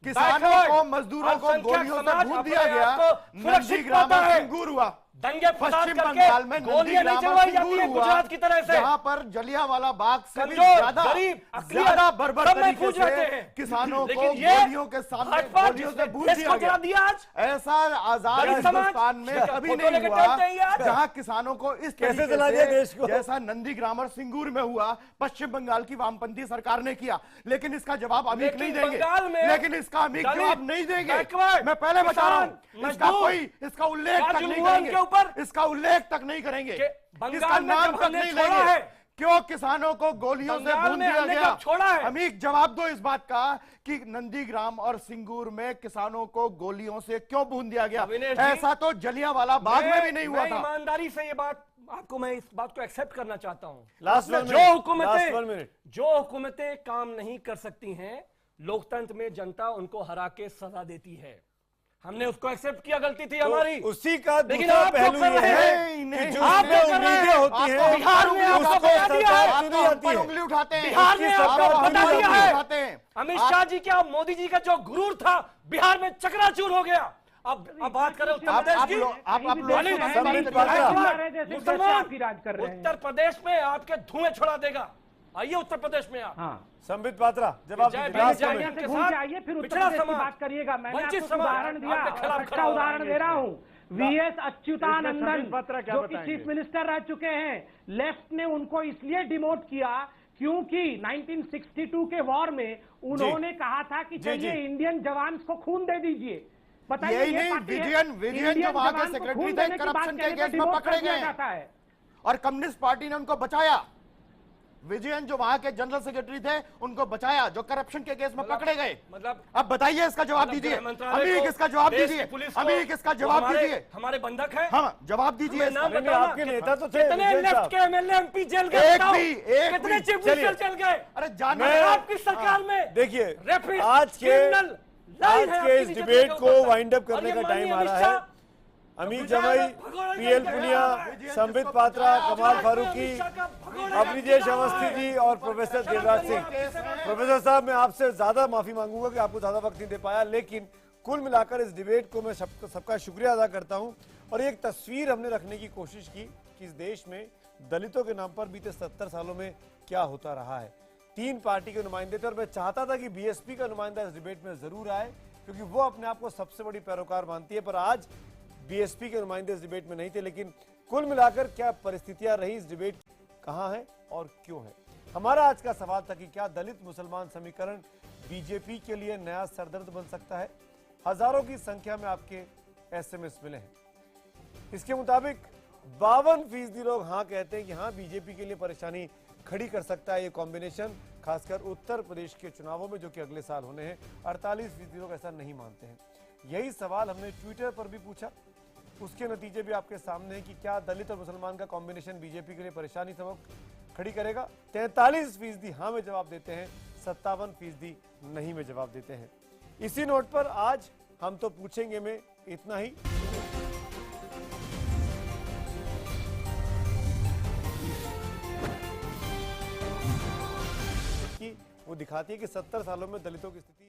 किसानों को, मजदूरों को गोलियों से भून दिया गया। नंदीग्राम सिंगूर हुआ, दंगे फसाद पश्चिम करके बंगाल में गोलियां नहीं चलवाई जाती है गुजरात की तरह से। जहां पर जलियांवाला बाग से भी कमजोर, ज्यादा गरीब, ज्यादा बर्बर सब तरीके महफूज रहते से हैं। किसानों को लेकिन ये गोलियों के सामने भाजपा गोलियों से जिसने बूझ देश दिया को जला दिया गया। आज। ऐसा आजाद दलित समाज हिंदुस्तान में कभी फोटो नहीं लेके हुआ चलते हैं यार। जहां किसानों को इस कैसे तरीके जला दिया से देश को? जैसा नंदीग्राम और सिंगूर में हुआ पश्चिम बंगाल की वामपंथी सरकार ने किया। लेकिन इसका जवाब अमीक नहीं देंगे, बंगाल में लेकिन इसका अमीक दलित, जवाब नहीं देंगे। बैकवर्ड, मैं पहले बता रहा हूं, किसान, इसका मजदूर, कोई इसका उल्लेख तक नहीं राजभवन के ऊपर करेंगे, इसका उल्लेख तक नहीं करेंगे, बंगाल इसका में नाम जब तक हमने नहीं छोड़ा लेंगे। है। क्यों किसानों को गोलियों से बंगाल भून में दिया हमने गया? कब छोड़ा है? अमीक जवाब दो इस बात का कि नंदीग्राम और सिंगूर में किसानों को गोलियों से क्यों भून दिया गया? अविनाश जी, ऐसा तो जलियांवाला बाग में भी नहीं हुआ मैं था। ईमानदारी से ये बात आपको, मैं इस बात को एक्सेप्ट करना चाहता हूं। Last one जो minute, हुकूमतें last 1 minute। जो हुकूमतें काम नहीं कर सकती हैं, लोकतंत्र में जनता उनको हरा के सजा देती है। हमने उसको एक्सेप्ट किया, गलती थी हमारी। उसी का लेकिन दूसरा आप जो पहलू कर ये रहे है हैं, कि आप जो जो कर रहे उम्मीदें हैं, होती हैं, बिहार में आपको उसको बता दिया है, सरकार चुनी जाती है, उंगली उठाते हैं, बिहार में आपको बता दिया उठाते है। हैं। अमित शाह जी क्या, मोदी जी का जो गुरूर था बिहार में चकनाचूर हो गया। अब बात करें उत्तर प्रदेश की। मुसलमान उत्तर प्रदेश में आपके धुएं छोड़ा देगा। आइए उत्तर प्रदेश में आप। संबित पात्रा जवाब आइए फिर उत्तर प्रदेश की बात करिएगा। मैंने आपको उदाहरण दिया, अच्छा उदाहरण दे रहा हूँ। वीएस अच्युतानंदन जो कि चीफ मिनिस्टर रह चुके हैं, लेफ्ट ने उनको इसलिए डिमोट किया क्योंकि 1962 के वॉर में उन्होंने कहा था कि चलिए इंडियन जवान को खून दे दीजिए। बताइए यही नहीं, विजयन जो वहां के सेक्रेटरी थे करप्शन के केस में पकड़े गए और कम्युनिस्ट पार्टी ने उनको बचाया। विजयन जो वहां के जनरल सेक्रेटरी थे उनको बचाया, जो करप्शन के केस में पकड़े गए। मतलब अब बताइए इसका जवाब दीजिए, अमीक इसका जवाब दीजिए, अमीक इसका जवाब दीजिए। हमारे बंधक है, हाँ जवाब दीजिए। आपके नेता तो थे, कितने लेफ्ट के एमएलए एमपी जेल गए? कितने चीफ मिनिस्टर चल गए? अरे जानना आपकी सरकार में देखिए, आज के इस डिबेट को वाइंड अप करने का टाइम आ रहा है। अमीक जमाई, पीएल पुनिया, संबित पात्रा, कमाल फारूकी, अभिजेश अवस्थी जी और प्रोफेसर देवराज सिंह। प्रोफेसर साहब, मैं आपसे ज्यादा माफी मांगूंगा कि आपको ज्यादा वक्त नहीं दे पाया, लेकिन कुल मिलाकर इस डिबेट को मैं सबका शुक्रिया अदा करता हूं। और एक तस्वीर हमने रखने की कोशिश की कि इस देश में दलितों के नाम पर बीते 70 सालों में क्या होता रहा है। 3 पार्टी के नुमाइंदे थे और मैं चाहता था कि बीएसपी का नुमाइंदा इस डिबेट में जरूर आए, क्योंकि वो अपने आप को सबसे बड़ी पैरोकार मानती है। पर आज बीएसपी के नुमाइंदे इस डिबेट में नहीं थे। लेकिन कुल मिलाकर क्या परिस्थितियां रही, इस डिबेट कहां है और क्यों है? हमारा आज का सवाल था कि क्या दलित मुसलमान समीकरण बीजेपी के लिए नया सरदर्द बन सकता है? हजारों की संख्या में आपके एसएमएस मिले हैं। इसके मुताबिक 52% लोग हाँ कहते हैं कि हाँ, बीजेपी के लिए परेशानी खड़ी कर सकता है ये कॉम्बिनेशन, खासकर उत्तर प्रदेश के चुनावों में जो कि अगले साल होने हैं। 48% लोग ऐसा नहीं मानते हैं। यही सवाल हमने ट्विटर पर भी पूछा, उसके नतीजे भी आपके सामने हैं कि क्या दलित और मुसलमान का कॉम्बिनेशन बीजेपी के लिए परेशानी सबक खड़ी करेगा? 43% हाँ में जवाब देते हैं, 57% नहीं में जवाब देते हैं। इसी नोट पर आज हम तो पूछेंगे में इतना ही। कि वो दिखाती है कि 70 सालों में दलितों की स्थिति